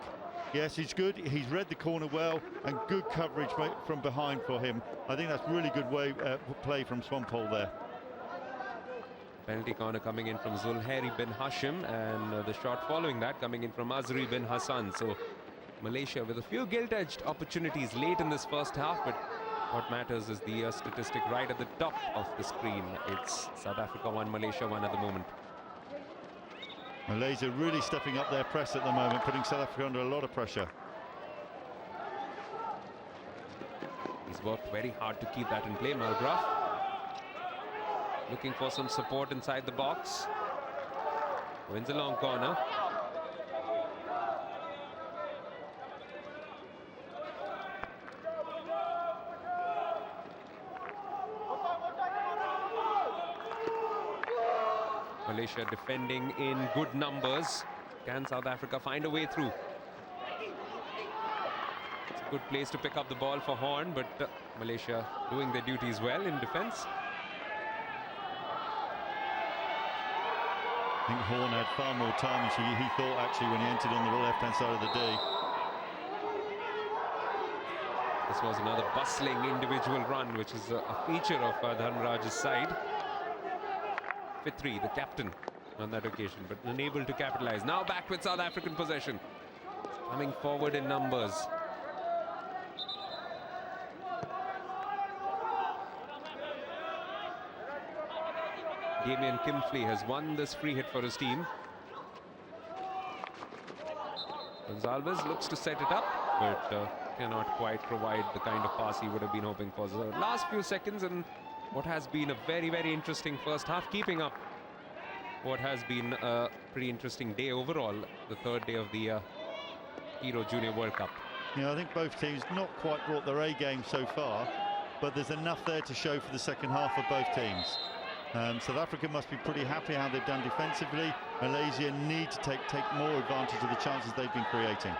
yes, he's good. He's read the corner well, and good coverage from behind for him. I think that's really good play from Swampole there. Penalty corner coming in from Zulhari bin Hashim, and the shot following that coming in from Azri bin Hassan. So Malaysia with a few gilt-edged opportunities late in this first half, but what matters is the statistic right at the top of the screen. It's South Africa 1, Malaysia 1 at the moment. Malaysia really stepping up their press at the moment, putting South Africa under a lot of pressure. He's worked very hard to keep that in play, Malgraf. Looking for some support inside the box. Wins a long corner. Malaysia defending in good numbers. Can South Africa find a way through? It's a good place to pick up the ball for Horn, but Malaysia doing their duties well in defense. I think Horn had far more time than he thought actually when he entered on the left-hand side of the D. This was another bustling individual run, which is a feature of Dhanraj's side. Fitri, the captain, on that occasion, but unable to capitalize. Now back with South African possession. Coming forward in numbers. Damien Kimfley has won this free hit for his team. Gonzalez looks to set it up, but cannot quite provide the kind of pass he would have been hoping for. So the last few seconds and what has been a very interesting first half, keeping up what has been a pretty interesting day overall, the third day of the Hero Junior World Cup. Yeah, I think both teams not quite brought their A game so far, but there's enough there to show for the second half of both teams. South Africa must be pretty happy how they've done defensively. Malaysia need to take more advantage of the chances they've been creating.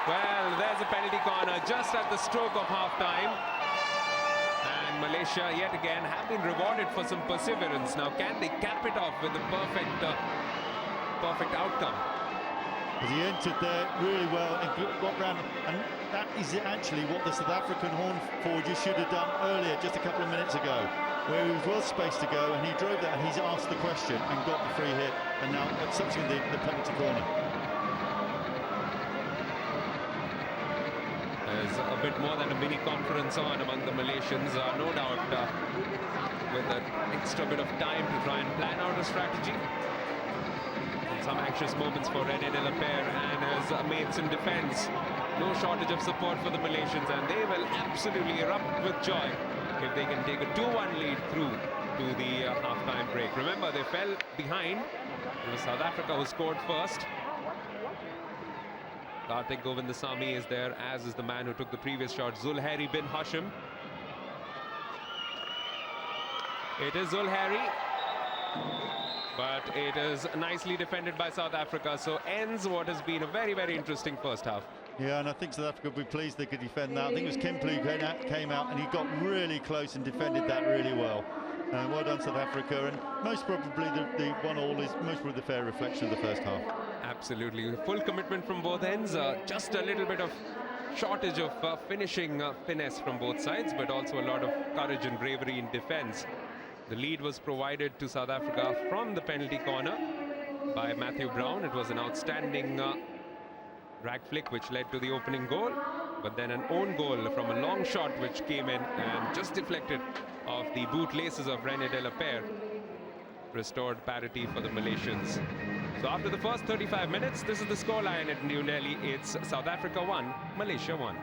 Well, there's a penalty corner just at the stroke of half-time. And Malaysia, yet again, have been rewarded for some perseverance. Now, can they cap it off with a perfect outcome? As he entered there really well and got round, and that is actually what the South African Horn forward should have done earlier, just a couple of minutes ago, where he was well spaced to go, and he drove that, and he's asked the question and got the free hit, and now subsequently the penalty corner. There's a bit more than a mini conference on among the Malaysians, no doubt, with an extra bit of time to try and plan out a strategy. Some anxious moments for Rene De La Pere and his mates in defense. No shortage of support for the Malaysians, and they will absolutely erupt with joy if they can take a 2-1 lead through to the half-time break. Remember, they fell behind. It was South Africa who scored first. Karthik Govindasamy is there, as is the man who took the previous shot, Zulhari bin Hashim. It is Zulhari, but it is nicely defended by South Africa, so ends what has been a very interesting first half. Yeah, and I think South Africa will be pleased they could defend that. I think it was Kimpley who came out and he got really close and defended that really well. Well done, South Africa, and most probably the 1-1 is most probably the fair reflection of the first half. Absolutely, full commitment from both ends, just a little bit of shortage of finishing finesse from both sides, but also a lot of courage and bravery in defense. The lead was provided to South Africa from the penalty corner by Matthew Brown. It was an outstanding drag flick which led to the opening goal, but then an own goal from a long shot which came in and just deflected off the boot laces of Rene De La Pere. Restored parity for the Malaysians. So after the first 35 minutes, this is the scoreline at New Delhi. It's South Africa 1, Malaysia 1.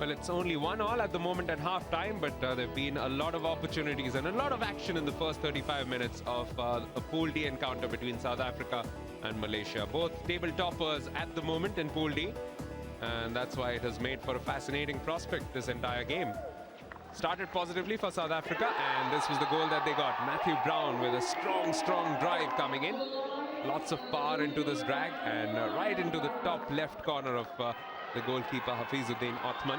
Well, it's only 1-1 at the moment at half-time, but there have been a lot of opportunities and a lot of action in the first 35 minutes of a Pool D encounter between South Africa and Malaysia. Both table toppers at the moment in Pool D, and that's why it has made for a fascinating prospect, this entire game. Started positively for South Africa, and this was the goal that they got. Matthew Brown with a strong drive coming in. Lots of power into this drag, and right into the top left corner of the goalkeeper Hafizuddin Othman.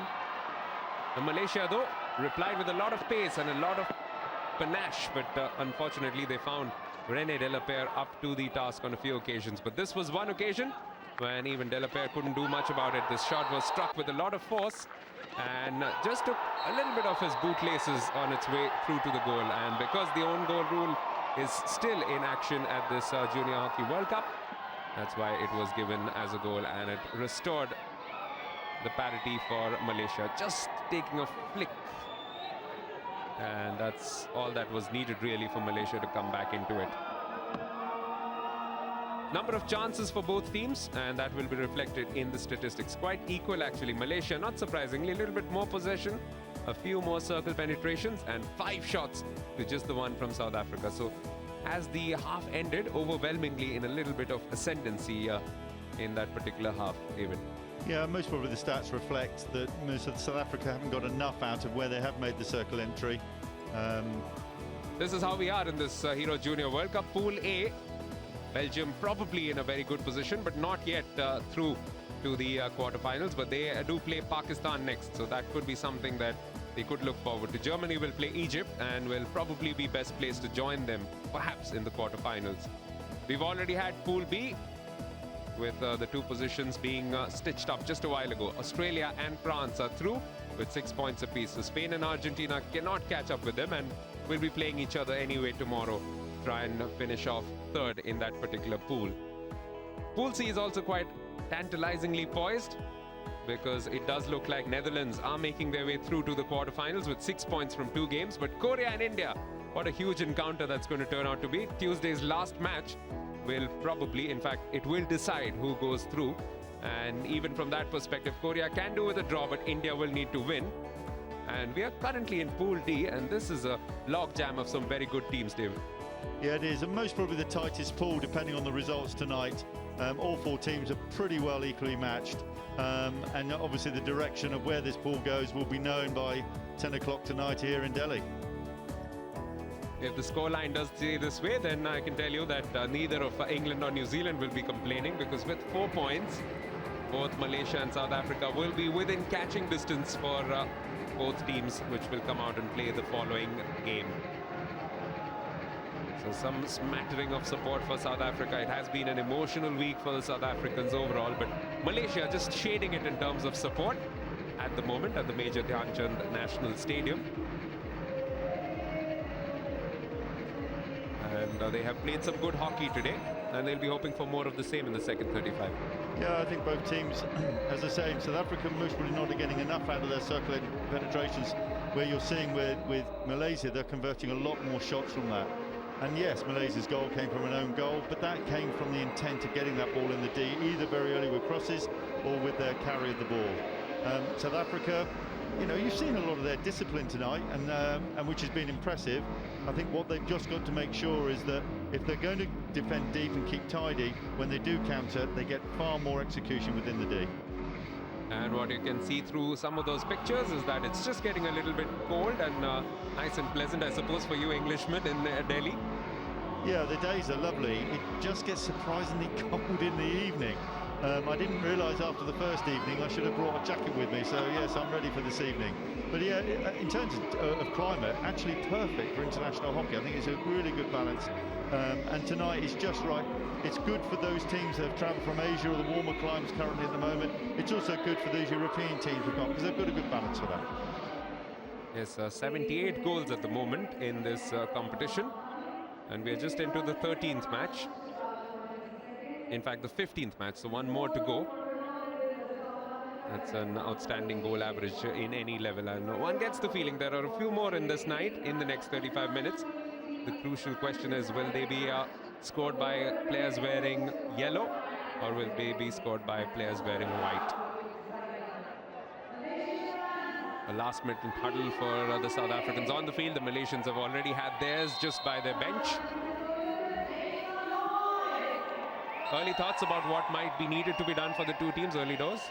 And Malaysia, though, replied with a lot of pace and a lot of panache, but unfortunately they found Rene Delapere up to the task on a few occasions. But this was one occasion when even Delapere couldn't do much about it. This shot was struck with a lot of force and just took a little bit of his bootlaces on its way through to the goal. And because the own goal rule is still in action at this Junior Hockey World Cup, that's why it was given as a goal, and it restored the parity for Malaysia, just taking a flick, and that's all that was needed really for Malaysia to come back into it. Number of chances for both teams, and that will be reflected in the statistics. Quite equal actually. Malaysia, not surprisingly, a little bit more possession, a few more circle penetrations, and 5 shots to just the one from South Africa. So as the half ended, overwhelmingly in a little bit of ascendancy in that particular half, David. Yeah, most probably the stats reflect that most of South Africa haven't got enough out of where they have made the circle entry. This is how we are in this Hero Junior World Cup. Pool A, Belgium probably in a very good position, but not yet through to the quarterfinals. But they do play Pakistan next, so that could be something that they could look forward to. Germany will play Egypt and will probably be best placed to join them, perhaps in the quarterfinals. We've already had Pool B, with the 2 positions being stitched up just a while ago. Australia and France are through with 6 points apiece. So Spain and Argentina cannot catch up with them, and will be playing each other anyway tomorrow. Try and finish off 3rd in that particular pool. Pool C is also quite tantalizingly poised, because it does look like Netherlands are making their way through to the quarterfinals with 6 points from 2 games. But Korea and India, what a huge encounter that's going to turn out to be. Tuesday's last match will probably, in fact, it will decide who goes through. And even from that perspective, Korea can do with a draw, but India will need to win. And we are currently in Pool D, and this is a logjam of some very good teams, David. Yeah, it is, and most probably the tightest pool, depending on the results tonight. All 4 teams are pretty well equally matched. And obviously the direction of where this pool goes will be known by 10 o'clock tonight here in Delhi. If the scoreline does stay this way, then I can tell you that neither of England or New Zealand will be complaining, because with 4 points, both Malaysia and South Africa will be within catching distance for both teams, which will come out and play the following game. So some smattering of support for South Africa. It has been an emotional week for the South Africans overall, but Malaysia just shading it in terms of support at the moment at the Major Dhyan Chand National Stadium. And they have played some good hockey today, and they'll be hoping for more of the same in the second 35. Yeah, I think both teams, as I say, South Africa most probably not getting enough out of their circle penetrations, where you're seeing with Malaysia, they're converting a lot more shots from that. And yes, Malaysia's goal came from an own goal, but that came from the intent of getting that ball in the D, either very early with crosses or with their carry of the ball. South Africa, you know, you've seen a lot of their discipline tonight, and which has been impressive. I think what they've just got to make sure is that if they're going to defend deep and keep tidy, when they do counter, they get far more execution within the D. And what you can see through some of those pictures is that it's just getting a little bit cold and nice and pleasant, I suppose, for you Englishmen in Delhi. Yeah, the days are lovely. It just gets surprisingly cold in the evening. I didn't realise after the first evening I should have brought a jacket with me, so yes, I'm ready for this evening. But yeah, in terms of climate, actually perfect for international hockey. I think it's a really good balance. And tonight is just right. It's good for those teams that have travelled from Asia or the warmer climes currently at the moment. It's also good for those European teams we've got, because they've got a good balance for that. Yes, 78 goals at the moment in this competition. And we're just into the 13th match. In fact, the 15th match, so one more to go. That's an outstanding goal average in any level. And one gets the feeling there are a few more in this night in the next 35 minutes. The crucial question is, will they be scored by players wearing yellow, or will they be scored by players wearing white? A last-minute huddle for the South Africans on the field. The Malaysians have already had theirs just by their bench. Early thoughts about what might be needed to be done for the two teams, early doors?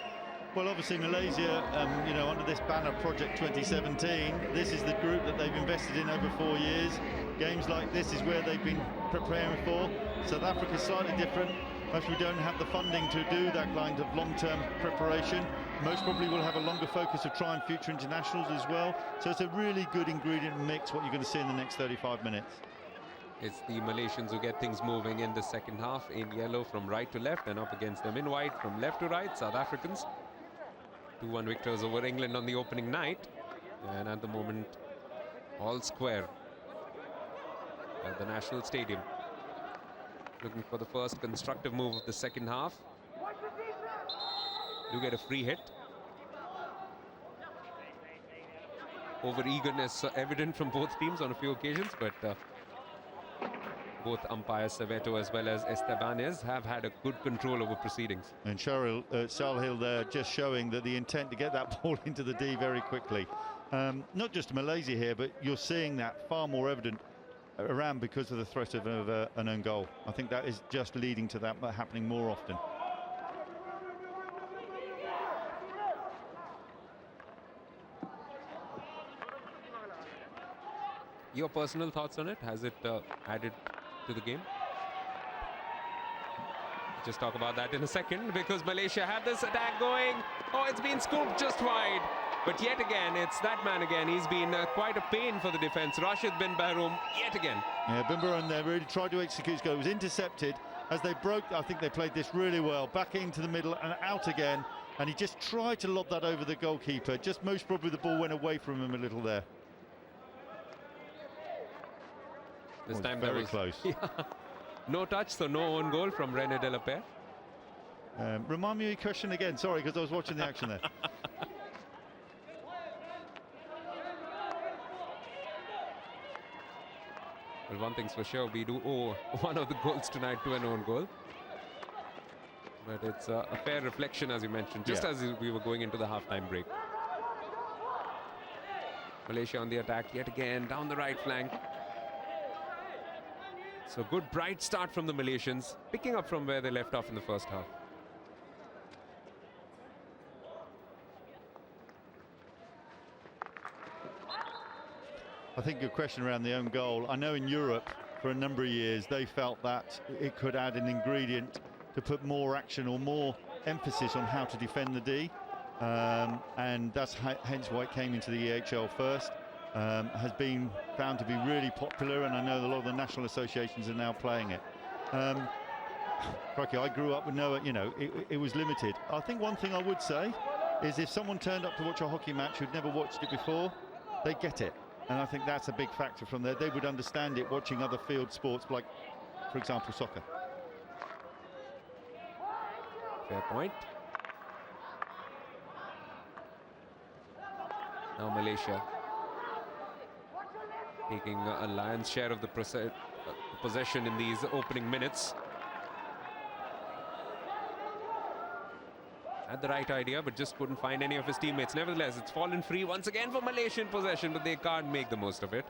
Well, obviously Malaysia, you know, under this banner Project 2017, this is the group that they've invested in over 4 years. Games like this is where they've been preparing for. South Africa is slightly different. Most we don't have the funding to do that kind of long-term preparation. Most probably will have a longer focus of trying future internationals as well. So it's a really good ingredient mix, what you're going to see in the next 35 minutes. It's the Malaysians who get things moving in the second half in yellow from right to left, and up against them in white from left to right. South Africans 2-1 victors over England on the opening night, and at the moment all square at the National Stadium. Looking for the first constructive move of the second half. Do get a free hit. Over eagerness evident from both teams on a few occasions, but both umpires Serveto as well as Estebanez have had a good control over proceedings. And Salhill there just showing that the intent to get that ball into the D very quickly. Not just Malaysia here, but you're seeing that far more evident around because of the threat of an own goal. I think that is just leading to that happening more often. Your personal thoughts on it? Has it added to the game? Just talk about that in a second, because Malaysia had this attack going. Oh, it's been scooped just wide. But yet again, it's that man again. He's been quite a pain for the defense. Rashid bin Baharoum yet again. Yeah, bin Baharoum there really tried to execute his goal. It was intercepted as they broke. I think they played this really well. Back into the middle and out again. And he just tried to lob that over the goalkeeper. Just most probably the ball went away from him a little there. This time very close. Yeah. No touch, so no own goal from René de la Paix. Remind me of your question again. Sorry, because I was watching the action there. Well, one thing's for sure, we do owe one of the goals tonight to an own goal. But it's a fair reflection, as you mentioned, just as we were going into the half-time break. Malaysia on the attack yet again, down the right flank. So good, bright start from the Malaysians, picking up from where they left off in the first half. I think your question around the own goal, I know in Europe for a number of years they felt that it could add an ingredient to put more action or more emphasis on how to defend the D, and that's hence why it came into the EHL first. Has been found to be really popular, and I know a lot of the national associations are now playing it. Crikey, I grew up with it was limited. I think one thing I would say is if someone turned up to watch a hockey match who'd never watched it before, they get it. And I think that's a big factor from there. They would understand it watching other field sports like, for example, soccer. Fair point. Now Malaysia taking a lion's share of the possession in these opening minutes. Had the right idea, but just couldn't find any of his teammates. Nevertheless, it's fallen free once again for Malaysian possession, but they can't make the most of it.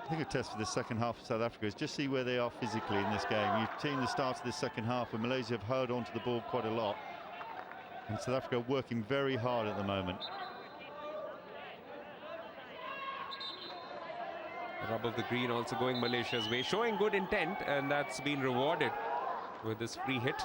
I think a test for the second half of South Africa is just see where they are physically in this game. You've seen the start of the second half where Malaysia have held onto the ball quite a lot. And South Africa are working very hard at the moment. The rub of the green also going Malaysia's way, showing good intent, and that's been rewarded with this free hit.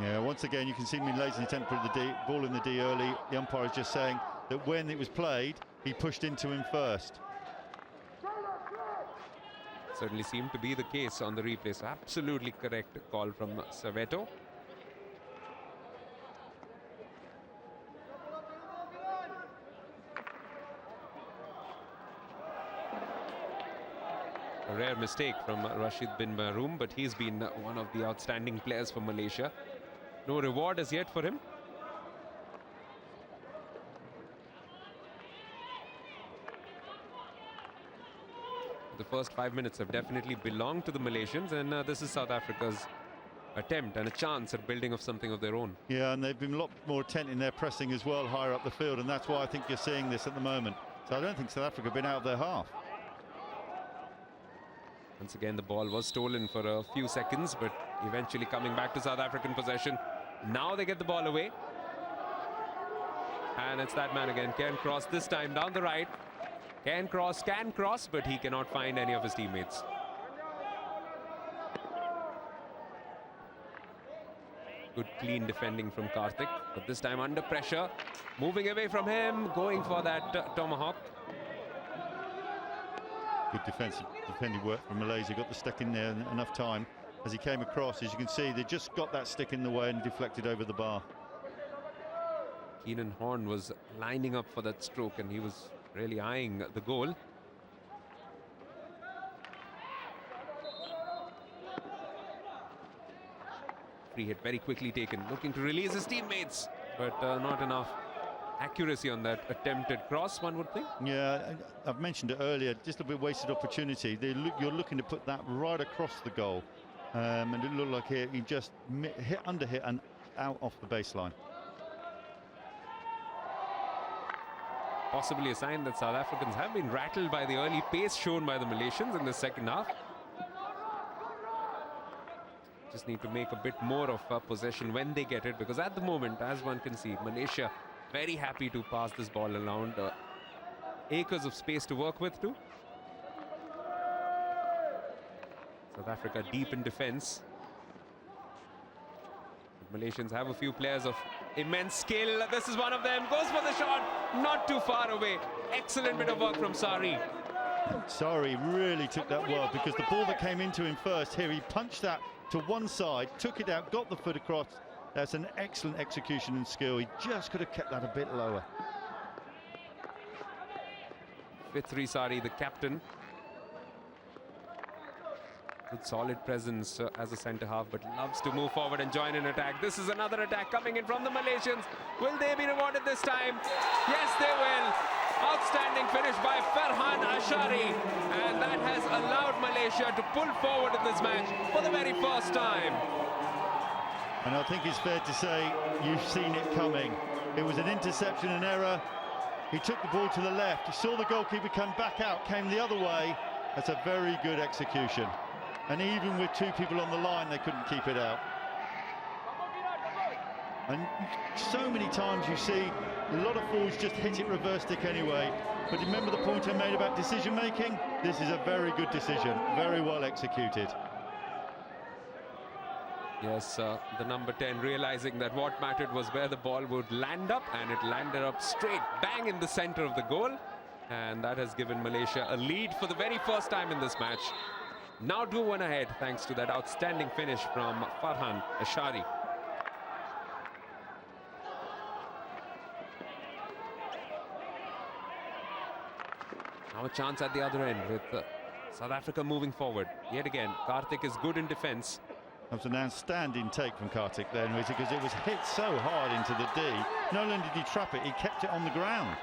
Yeah, once again, you can see Malaysia's intent to put the ball in the D early. The umpire is just saying that when it was played, he pushed into him first. Certainly seemed to be the case on the replay. So absolutely correct call from Serveto. A rare mistake from Rashid bin Baharoum, but he's been one of the outstanding players for Malaysia. No reward as yet for him. The first 5 minutes have definitely belonged to the Malaysians, and this is South Africa's attempt and a chance at building of something of their own. Yeah, and they've been a lot more attent in their pressing as well, higher up the field, and that's why I think you're seeing this at the moment. So I don't think South Africa have been out of their half. Once again, the ball was stolen for a few seconds, but eventually coming back to South African possession. Now they get the ball away. And it's that man again, can cross this time down the right. Can cross, but he cannot find any of his teammates. Good clean defending from Karthik, but this time under pressure. Moving away from him, going for that tomahawk. Good defending work from Malaysia. Got the stick in there enough time. As he came across, as you can see, they just got that stick in the way and deflected over the bar. Keenan Horn was lining up for that stroke, and he was really eyeing the goal. Free hit very quickly taken, looking to release his teammates, but not enough accuracy on that attempted cross, one would think. Yeah, I've mentioned it earlier, just a bit wasted opportunity. You're looking to put that right across the goal, and it looked like he just under hit and out off the baseline. Possibly a sign that South Africans have been rattled by the early pace shown by the Malaysians in the second half. Just need to make a bit more of possession when they get it, because at the moment, as one can see, Malaysia very happy to pass this ball around. Acres of space to work with too. South Africa deep in defense. The Malaysians have a few players of immense skill. This is one of them. Goes for the shot. Not too far away. Excellent bit of work from Sari. Sari really took that well, because the ball that came into him first here, he punched that to one side, took it out, got the foot across. That's an excellent execution and skill. He just could have kept that a bit lower. Fithri Sari, the captain. Good solid presence as a centre half, but loves to move forward and join in attack. This is another attack coming in from the Malaysians. Will they be rewarded this time? Yes, they will. Outstanding finish by Farhan Ashari, and that has allowed Malaysia to pull forward in this match for the very first time. And I think it's fair to say you've seen it coming. It was an interception, an error. He took the ball to the left. He saw the goalkeeper come back out, came the other way. That's a very good execution. And even with two people on the line, they couldn't keep it out. And so many times you see a lot of fools just hit it reverse stick anyway. But remember the point I made about decision making? This is a very good decision, very well executed. Yes, the number 10 realizing that what mattered was where the ball would land up, and it landed up straight bang in the center of the goal. And that has given Malaysia a lead for the very first time in this match. Now 2-1 ahead thanks to that outstanding finish from Farhan Ashari. Now a chance at the other end with South Africa moving forward. Yet again, Karthik is good in defense. That was an outstanding take from Karthik then, because it was hit so hard into the D. Not only did he trap it, he kept it on the ground.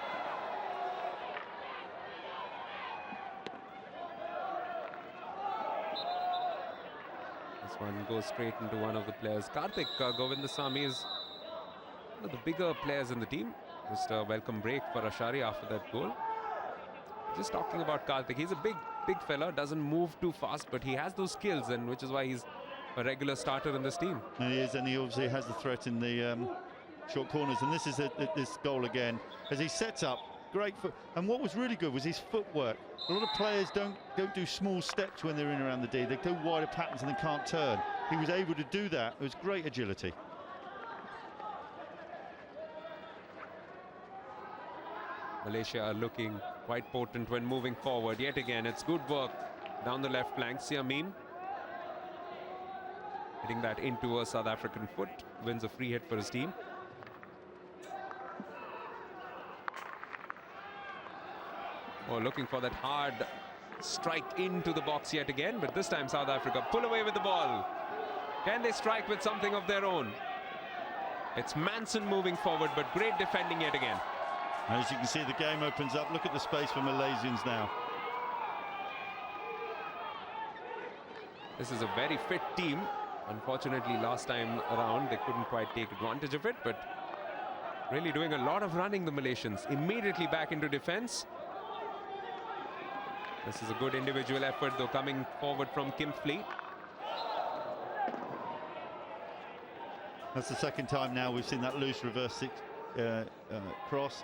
This one goes straight into one of the players. Karthik Govindasamy is one of the bigger players in the team. Just a welcome break for Ashari after that goal. Just talking about Karthik, he's a big fella, doesn't move too fast, but he has those skills, and which is why he's a regular starter in this team. And he is, and he obviously has the threat in the short corners. And this is this goal again, as he sets up, great foot. And what was really good was his footwork. A lot of players don't do small steps when they're in around the D. They do wider patterns and they can't turn. He was able to do that. It was great agility. Malaysia are looking quite potent when moving forward. Yet again, it's good work down the left flank. Siamin hitting that into a South African foot, wins a free hit for his team. Oh, looking for that hard strike into the box yet again, but this time South Africa pull away with the ball. Can they strike with something of their own? It's Manson moving forward, but great defending yet again. As you can see, the game opens up. Look at the space for Malaysians now. This is a very fit team. Unfortunately, last time around, they couldn't quite take advantage of it, but really doing a lot of running, the Malaysians. Immediately back into defense. This is a good individual effort, though, coming forward from Kimfley. That's the second time now we've seen that loose reverse cross.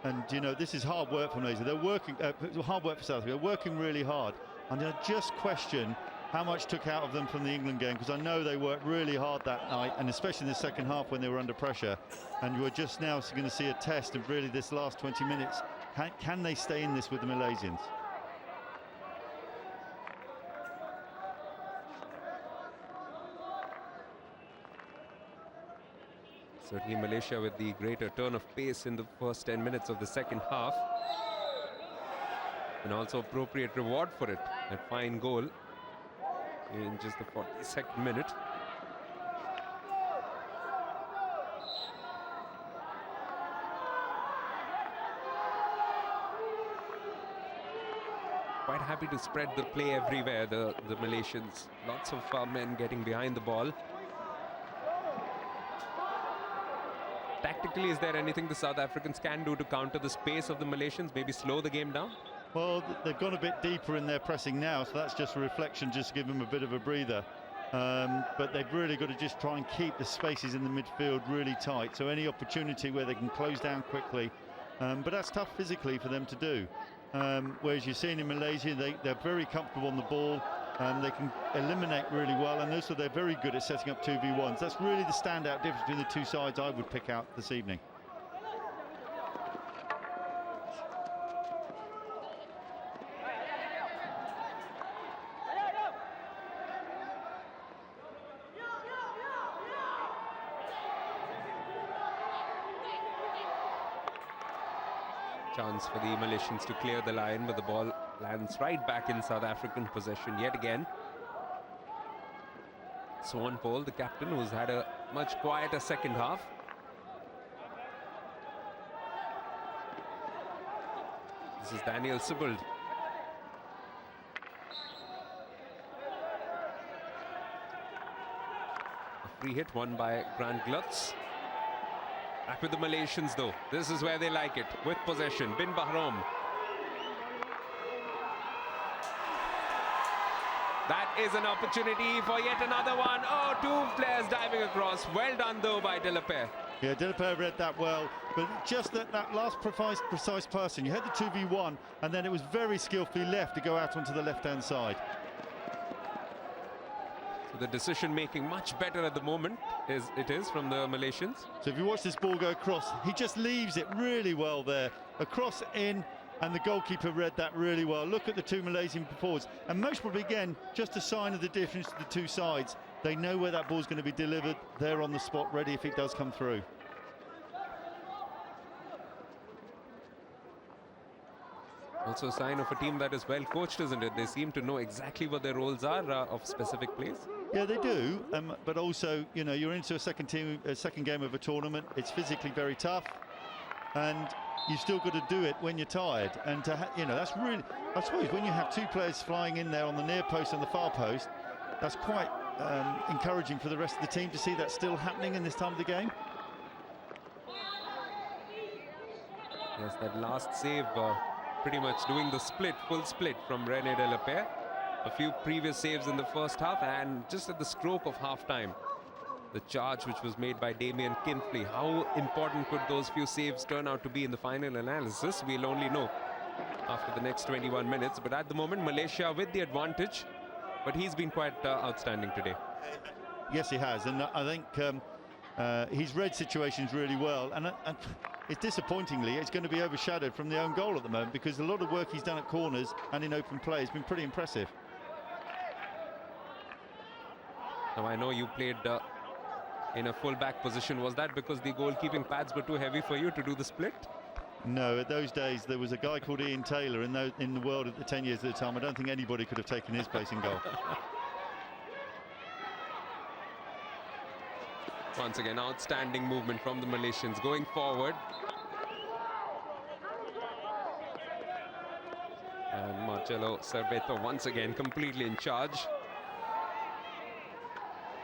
And, you know, this is hard work for Malaysia. They're working, hard work for South Africa. They're working really hard. And I just question how much took out of them from the England game, because I know they worked really hard that night, and especially in the second half when they were under pressure. And we're just now going to see a test of really this last 20 minutes. Can they stay in this with the Malaysians? Certainly Malaysia with the greater turn of pace in the first 10 minutes of the second half. And also appropriate reward for it. That fine goal in just the 42nd minute. Quite happy to spread the play everywhere, the Malaysians. Lots of men getting behind the ball. Tactically, is there anything the South Africans can do to counter the pace of the Malaysians, maybe slow the game down? Well, they've gone a bit deeper in their pressing now, so that's just a reflection, just to give them a bit of a breather. But they've really got to just try and keep the spaces in the midfield really tight, so any opportunity where they can close down quickly. But that's tough physically for them to do. Whereas you're seeing in Malaysia, they're very comfortable on the ball. They can eliminate really well, and also they're very good at setting up 2v1s. That's really the standout difference between the two sides I would pick out this evening. Chance for the Malaysians to clear the line, but the ball lands right back in South African possession yet again. Swan Paul, the captain, who's had a much quieter second half. This is Daniel Sibbald. A free hit won by Grant Glutz. Back with the Malaysians, though. This is where they like it, with possession. Bin Bahrom. That is an opportunity for yet another one. Oh, two players diving across. Well done, though, by De La Paix. Yeah, De La Paix read that well, but just that last precise passing. You had the 2v1, and then it was very skillfully left to go out onto the left-hand side. So the decision-making much better at the moment it is from the Malaysians. So if you watch this ball go across, he just leaves it really well there. Across in, and the goalkeeper read that really well. Look at the two Malaysian forwards, and most probably, again, just a sign of the difference to the two sides. They know where that ball's going to be delivered. They're on the spot, ready if it does come through. Also a sign of a team that is well coached, isn't it? They seem to know exactly what their roles are of specific plays. Yeah, they do, but also, you know, you're into a second game of a tournament. It's physically very tough, and you've still got to do it when you're tired. And you know, that's really, I suppose, when you have two players flying in there on the near post and the far post, that's quite encouraging for the rest of the team to see that still happening in this time of the game. Yes, that last save, pretty much doing the split, full split from René De La Paix. A few previous saves in the first half, and just at the stroke of half-time, the charge which was made by Damien Kinfley. How important could those few saves turn out to be in the final analysis? We'll only know after the next 21 minutes. But at the moment, Malaysia with the advantage. But he's been quite outstanding today. Yes, he has. And I think he's read situations really well. And it's disappointingly, it's going to be overshadowed from the own goal at the moment, because a lot of work he's done at corners and in open play has been pretty impressive. Now, I know you played in a full-back position. Was that because the goalkeeping pads were too heavy for you to do the split? No, at those days there was a guy called Ian Taylor in the world at the 10 years at the time. I don't think anybody could have taken his place in goal. Once again, outstanding movement from the Malaysians going forward. And Marcelo Cerveto once again completely in charge.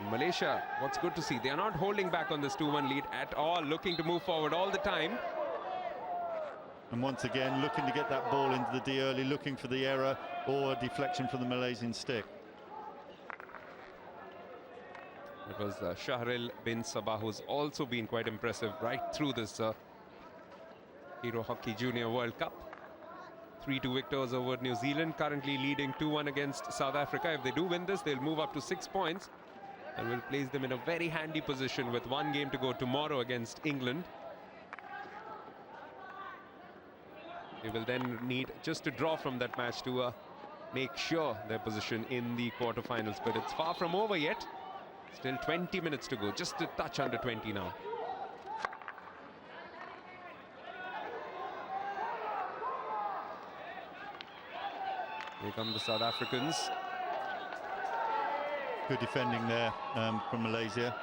Malaysia, what's good to see, they are not holding back on this 2-1 lead at all, looking to move forward all the time. And once again, looking to get that ball into the D early, looking for the error or a deflection from the Malaysian stick. It was Shahril bin Sabah, who's also been quite impressive right through this Hero Hockey Junior World Cup. 3-2 victors over New Zealand, currently leading 2-1 against South Africa. If they do win this, they'll move up to 6 points and will place them in a very handy position with 1 game to go tomorrow against England. They will then need just a draw from that match to make sure their position in the quarterfinals. But it's far from over yet. Still 20 minutes to go, just a touch under 20 now. Here come the South Africans. Good defending there from Malaysia.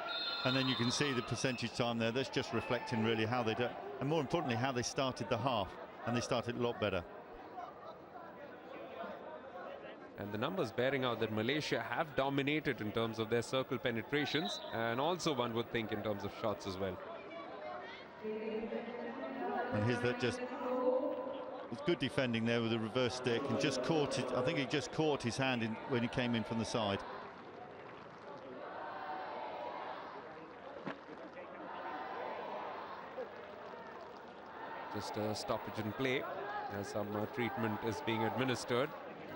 And then you can see the percentage time there. That's just reflecting really how they do, and more importantly, how they started the half. And they started a lot better. And the numbers bearing out that Malaysia have dominated in terms of their circle penetrations, and also one would think in terms of shots as well. And here's that, just it's good defending there with a reverse stick, and just caught it. I think he just caught his hand when he came in from the side. Just a stoppage in play as some treatment is being administered.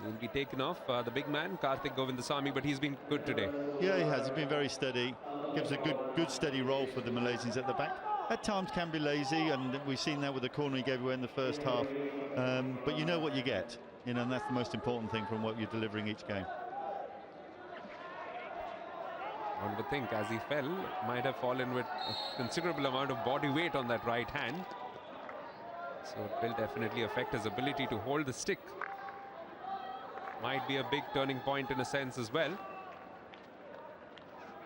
He'll be taken off, the big man, Karthik Govindasamy, but he's been good today. Yeah, he has. He's been very steady. Gives a good steady role for the Malaysians at the back. At times can be lazy, and we've seen that with the corner he gave away in the first half. But you know what you get, you know, and that's the most important thing from what you're delivering each game. One would think as he fell, might have fallen with a considerable amount of body weight on that right hand. So it will definitely affect his ability to hold the stick. Might be a big turning point in a sense as well,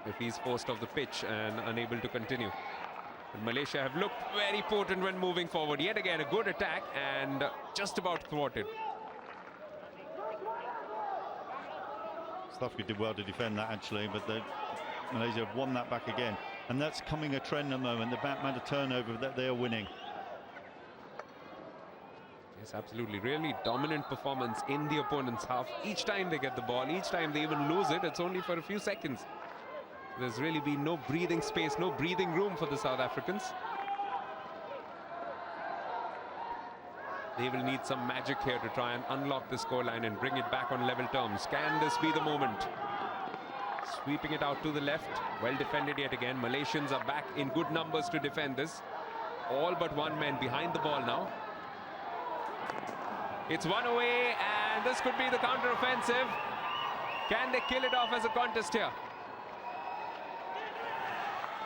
if he's forced off the pitch and unable to continue. But Malaysia have looked very potent when moving forward. Yet again, a good attack and just about thwarted. South Africa did well to defend that actually, but Malaysia have won that back again. And that's coming a trend at the moment, the back matter turnover that they are winning. Yes, absolutely. Really dominant performance in the opponent's half. Each time they get the ball, each time they even lose it, it's only for a few seconds. There's really been no breathing space, no breathing room for the South Africans. They will need some magic here to try and unlock the scoreline and bring it back on level terms. Can this be the moment? Sweeping it out to the left. Well defended yet again. Malaysians are back in good numbers to defend this. All but one man behind the ball now. It's one away, and this could be the counter-offensive. Can they kill it off as a contest here?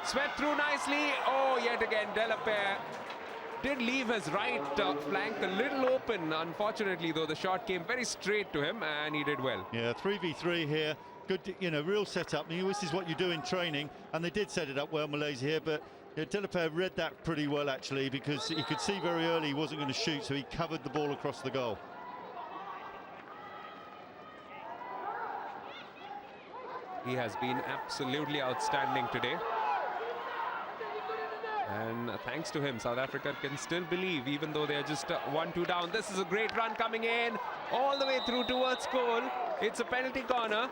Swept through nicely. Oh, yet again, Delapere did leave his right flank a little open. Unfortunately, though, the shot came very straight to him, and he did well. Yeah, 3v3 here. Good, you know, real setup. This is what you do in training, and they did set it up well, Malaysia here, but Delapere read that pretty well, actually, because he could see very early he wasn't going to shoot, so he covered the ball across the goal. He has been absolutely outstanding today. And thanks to him, South Africa can still believe, even though they are just 1-2 down. This is a great run coming in, all the way through towards goal. It's a penalty corner.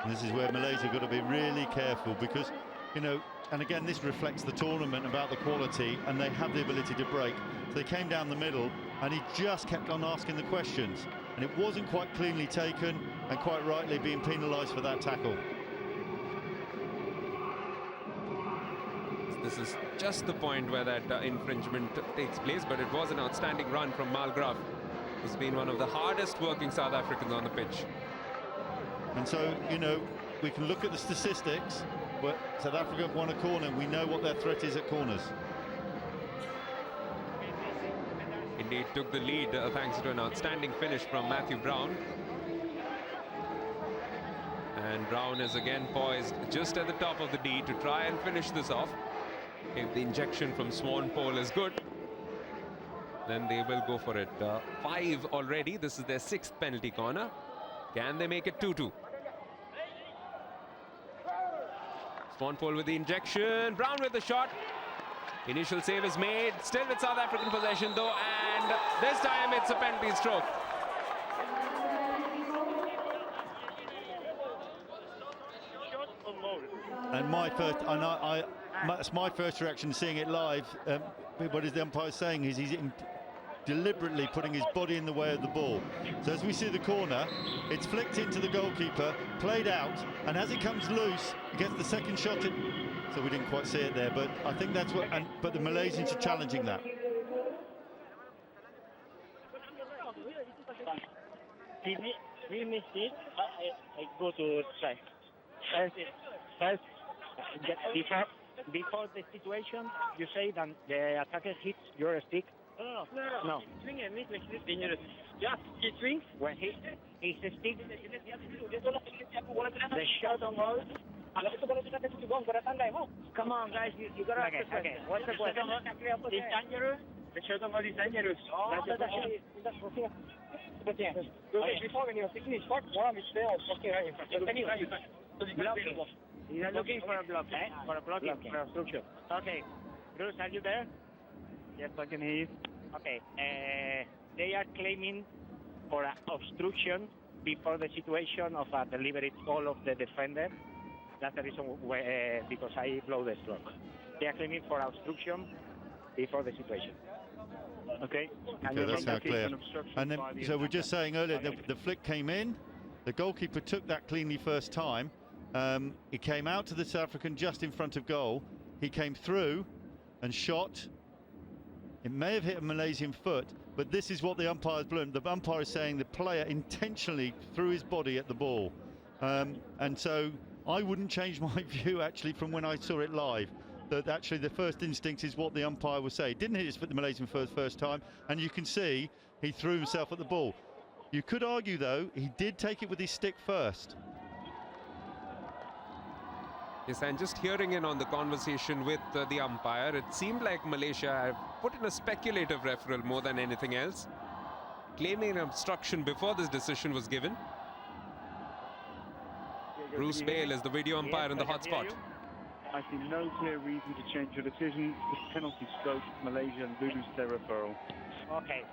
And this is where Malaysia got to be really careful, because, you know, and again, this reflects the tournament about the quality, and they have the ability to break. So they came down the middle, and he just kept on asking the questions. And it wasn't quite cleanly taken, and quite rightly being penalised for that tackle. This is just the point where that infringement takes place, but it was an outstanding run from Malgraf, who's been one of the hardest working South Africans on the pitch. And so, you know, we can look at the statistics, but South Africa have won a corner. We know what their threat is at corners. Indeed, took the lead thanks to an outstanding finish from Matthew Brown. And Brown is again poised just at the top of the D to try and finish this off. If the injection from Swan Pole is good, then they will go for it. 5 already. This is their 6th penalty corner. Can they make it 2-2? Sponpole with the injection. Brown with the shot. Initial save is made. Still with South African possession though, and this time it's a penalty stroke. And that's my first reaction seeing it live. What is the umpire saying is he's deliberately putting his body in the way of the ball. So as we see the corner, it's flicked into the goalkeeper, played out, and as it comes loose, he gets the second shot. So we didn't quite see it there, but I think that's what. But the Malaysians are challenging that. We missed it. I go to try. First, before the situation, you say that the attacker hits your stick. No. Swing and miss makes it dangerous. Yeah, he swings. When he stick, the shot on goal. Come on, guys, you gotta. Okay. What's the question? It's dangerous. The shot on goal is dangerous. Oh, that's the question. Before when you're taking his shot, one is there. Okay, right in front. You're looking for a block, eh? For a blocking, for obstruction. Okay. Bruce, are you there? Yes, I can hear you. Okay. They are claiming for an obstruction before the situation of a deliberate fall of the defender. That's the reason why, because I blow the stroke. They are claiming for obstruction before the situation. Okay. Okay, that's now clear. And then, so we're just saying earlier, the flick came in, the goalkeeper took that cleanly first time. He came out to the South African just in front of goal. He came through and shot. It may have hit a Malaysian foot, but this is what the umpire's blown. The umpire is saying the player intentionally threw his body at the ball. And so I wouldn't change my view actually from when I saw it live. That actually the first instinct is what the umpire was saying. Didn't hit his foot the Malaysian first time, and you can see he threw himself at the ball. You could argue though, he did take it with his stick first. Yes, and just hearing in on the conversation with the umpire, it seemed like Malaysia had put in a speculative referral more than anything else, claiming an obstruction before this decision was given. Bruce Bale is the video umpire in the hot spot. I see no clear reason to change your decision. This penalty stroke, Malaysia lose their referral. Okay.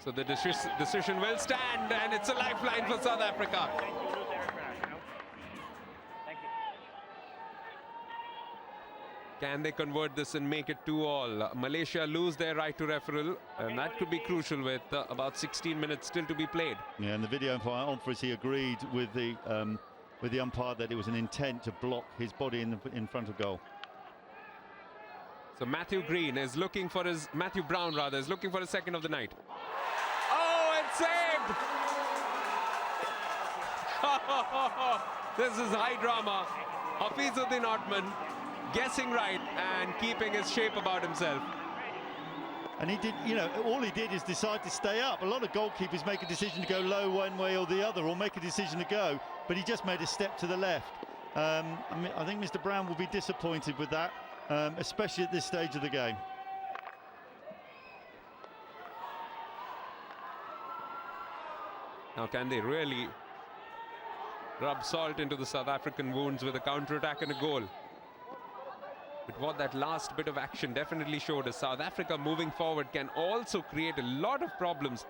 So the decision will stand, and it's a lifeline for South Africa. Can they convert this and make it 2-all? Malaysia lose their right to referral, and that could be crucial with about 16 minutes still to be played. Yeah, and the video umpire Humphries, he agreed with the umpire that it was an intent to block his body in front of goal. So Matthew Brown is looking for his second of the night. Oh, it's saved! This is high drama. Hafizuddin Othman guessing right and keeping his shape about himself. And he did, all he did is decide to stay up. A lot of goalkeepers make a decision to go low one way or the other, or make a decision to go, but he just made a step to the left. I think Mr. Brown will be disappointed with that, especially at this stage of the game. Now, can they really rub salt into the South African wounds with a counter-attack and a goal? But what that last bit of action definitely showed is South Africa moving forward can also create a lot of problems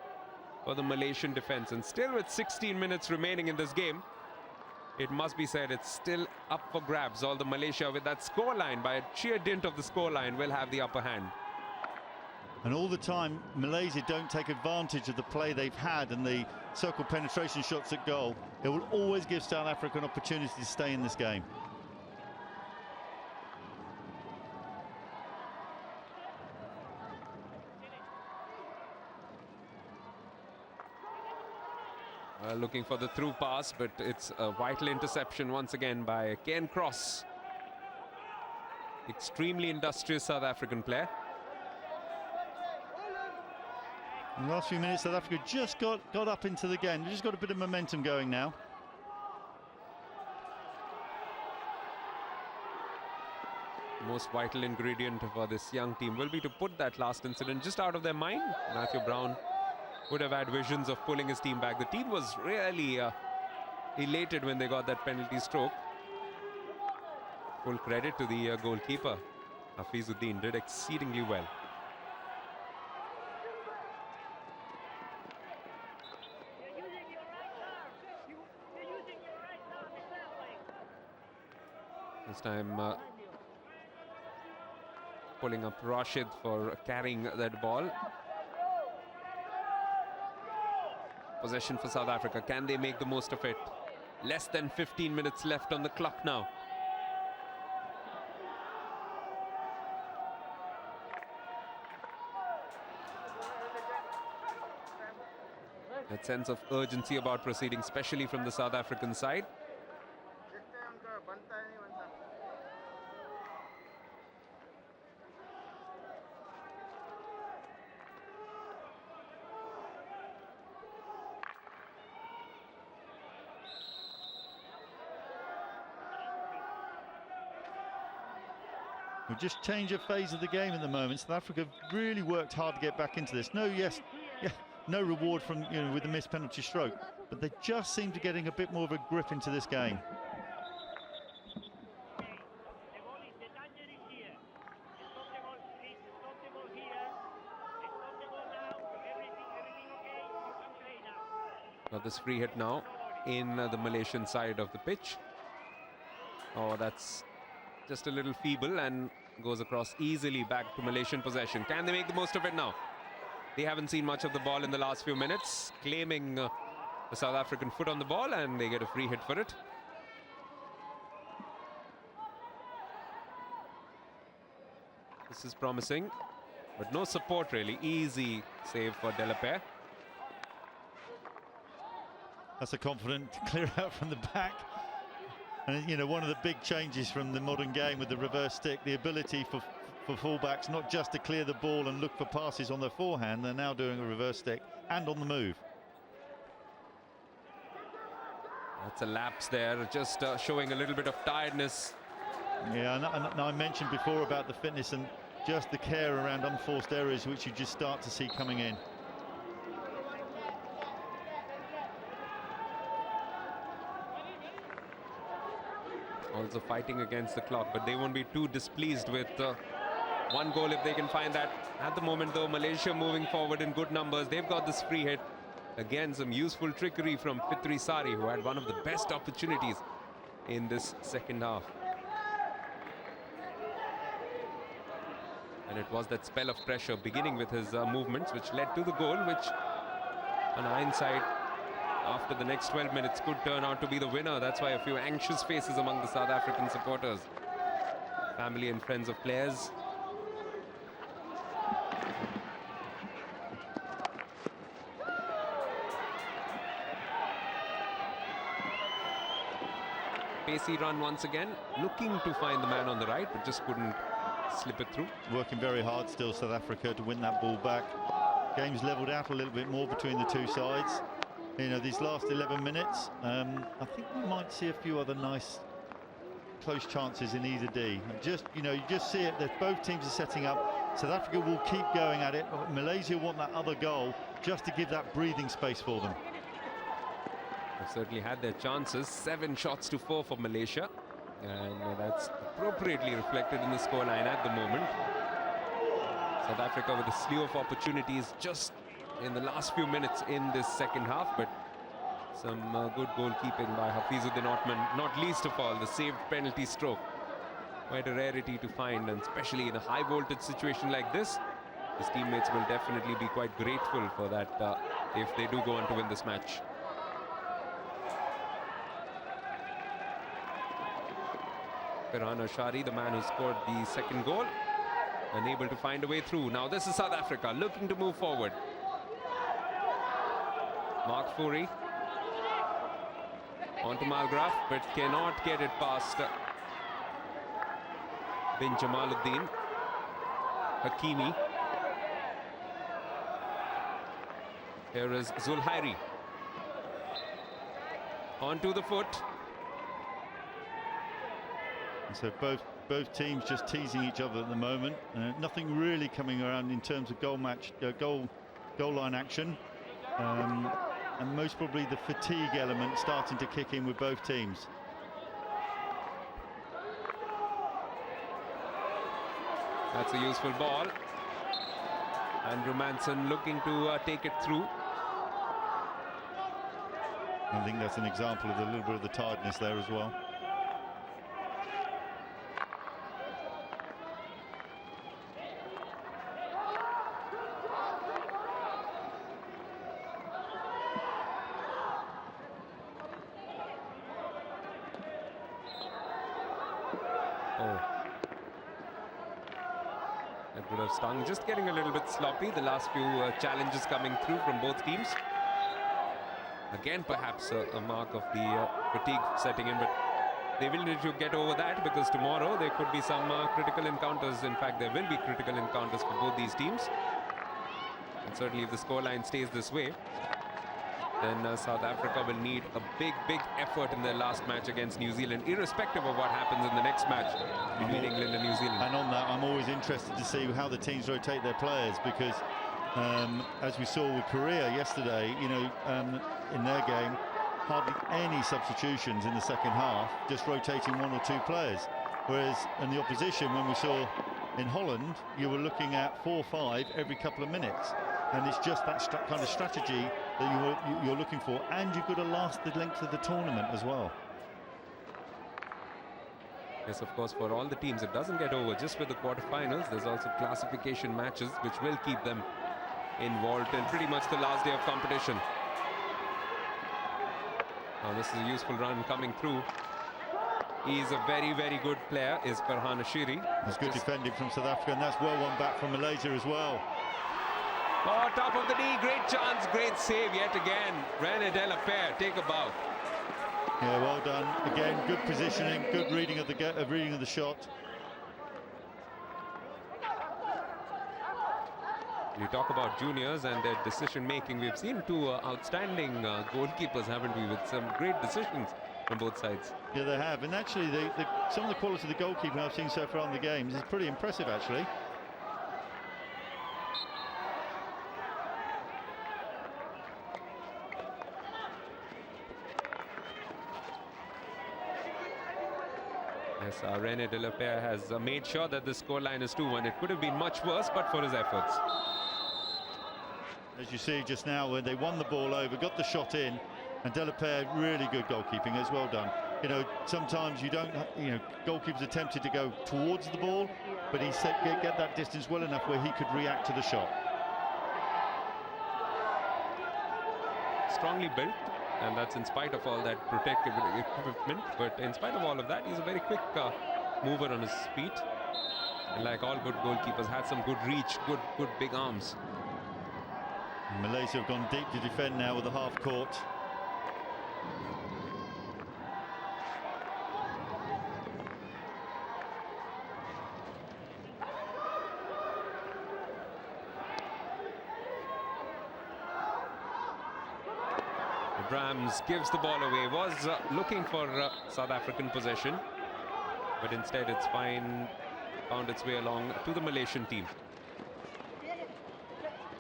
for the Malaysian defense. And still with 16 minutes remaining in this game, it must be said it's still up for grabs. Although Malaysia, with that scoreline, by a sheer dint of the scoreline, will have the upper hand. And all the time, Malaysia don't take advantage of the play they've had and the circle penetration shots at goal. It will always give South Africa an opportunity to stay in this game. Looking for the through pass, but it's a vital interception once again by Ken Cross. Extremely industrious South African player. In the last few minutes, South Africa just got up into the game. They've just got a bit of momentum going now. The most vital ingredient for this young team will be to put that last incident just out of their mind. Matthew Brown would have had visions of pulling his team back. The team was really elated when they got that penalty stroke Full credit to the goalkeeper. Hafizuddin did exceedingly well. This time pulling up Rashid for carrying that ball. Possession for South Africa. Can they make the most of it? Less than 15 minutes left on the clock now. That sense of urgency about proceeding, especially from the South African side. We'll just change a phase of the game at the moment. South Africa really worked hard to get back into this. No reward from, with the missed penalty stroke, but they just seem to getting a bit more of a grip into this game. Got this free hit now in the Malaysian side of the pitch. Oh, that's just a little feeble and goes across easily back to Malaysian possession. Can they make the most of it now? They haven't seen much of the ball in the last few minutes, claiming the South African foot on the ball, and they get a free hit for it. This is promising, but no support really. Easy save for Delapere. That's a confident clear out from the back. And one of the big changes from the modern game with the reverse stick, the ability for fullbacks not just to clear the ball and look for passes on their forehand, they're now doing a reverse stick and on the move. That's a lapse there, just showing a little bit of tiredness. Yeah, and I mentioned before about the fitness and just the care around unforced errors, which you just start to see coming in. Also fighting against the clock, but they won't be too displeased with one goal if they can find that. At the moment though, Malaysia moving forward in good numbers. They've got this free hit. Again, some useful trickery from Fitri Sari, who had one of the best opportunities in this second half. And it was that spell of pressure beginning with his movements which led to the goal, which on hindsight after the next 12 minutes could turn out to be the winner. That's why a few anxious faces among the South African supporters. Family and friends of players. Pacey run once again, looking to find the man on the right, but just couldn't slip it through. Working very hard still, South Africa, to win that ball back. Game's leveled out a little bit more between the two sides. These last 11 minutes, I think we might see a few other nice close chances in either D. You just see it that both teams are setting up. South Africa will keep going at it. Malaysia want that other goal just to give that breathing space for them. They've certainly had their chances. 7 shots to 4 for Malaysia, and that's appropriately reflected in the scoreline at the moment. South Africa with a slew of opportunities just in the last few minutes in this second half, but some good goalkeeping by Hafizuddin Othman, not least of all the saved penalty stroke. Quite a rarity to find, and especially in a high voltage situation like this, his teammates will definitely be quite grateful for that if they do go on to win this match. Farhan Ashari, the man who scored the second goal, unable to find a way through. Now this is South Africa looking to move forward. Mark Fourie onto Malgraf, but cannot get it past Bin Jamaluddin. Hakimi. Here is Zulhairi. Onto the foot. So both teams just teasing each other at the moment. Nothing really coming around in terms of goal line action. And most probably the fatigue element starting to kick in with both teams. That's a useful ball. And Romanson looking to take it through. I think that's an example of a little bit of the tiredness there as well. That would have stung. Just getting a little bit sloppy. The last few challenges coming through from both teams. Again, perhaps a mark of the fatigue setting in, but they will need to get over that, because tomorrow there could be some critical encounters. In fact, there will be critical encounters for both these teams. And certainly if the scoreline stays this way, then South Africa will need a big effort in their last match against New Zealand, irrespective of what happens in the next match between England and New Zealand. And on that, I'm always interested to see how the teams rotate their players, because as we saw with Korea yesterday, you know, in their game, hardly any substitutions in the second half, just rotating one or two players. Whereas in the opposition, when we saw in Holland, you were looking at 4 or 5 every couple of minutes. And it's just that kind of strategy that you're looking for, and you've got to last the length of the tournament as well. Yes, of course, for all the teams, it doesn't get over just with the quarterfinals. There's also classification matches which will keep them involved till pretty much the last day of competition. Now this is a useful run coming through. He's a very good player, is Farhan Ashiri. That's good defending from South Africa, and that's well won back from Malaysia as well. Oh, top of the knee, great chance, great save yet again. René de la Paire, take a bow. Yeah, well done. Again, good positioning, good reading of the shot. You talk about juniors and their decision making. We've seen two outstanding goalkeepers, haven't we, with some great decisions from both sides. Yeah, they have, and actually some of the quality of the goalkeeping I've seen so far in the games is pretty impressive, actually. Yes, René de la Paire has made sure that the scoreline is 2-1. It could have been much worse, but for his efforts. As you see just now, when they won the ball over, got the shot in, and de la Paire, really good goalkeeping as well done. You know, sometimes you don't, you know, goalkeepers are tempted to go towards the ball, but he said get that distance well enough where he could react to the shot. Strongly built, and that's in spite of all that protective equipment. But in spite of all of that, he's a very quick mover on his feet. And like all good goalkeepers, had some good reach, good big arms. Malaysia have gone deep to defend now with the half court. Brahms gives the ball away, was looking for South African possession, but instead it's found its way along to the Malaysian team.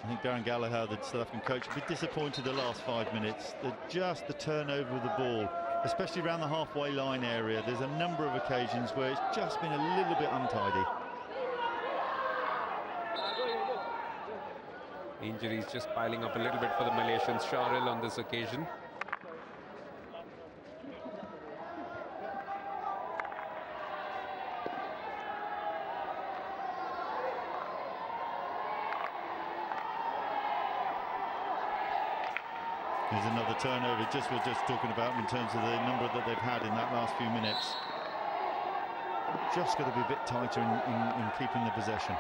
I think Darren Gallagher, the South African coach, will be disappointed the last 5 minutes. Just the turnover of the ball, especially around the halfway line area. There's a number of occasions where it's just been a little bit untidy. Injuries just piling up a little bit for the Malaysians. Sharil on this occasion. There's another turnover, we're just talking about in terms of the number that they've had in that last few minutes. Just got to be a bit tighter in keeping the possession.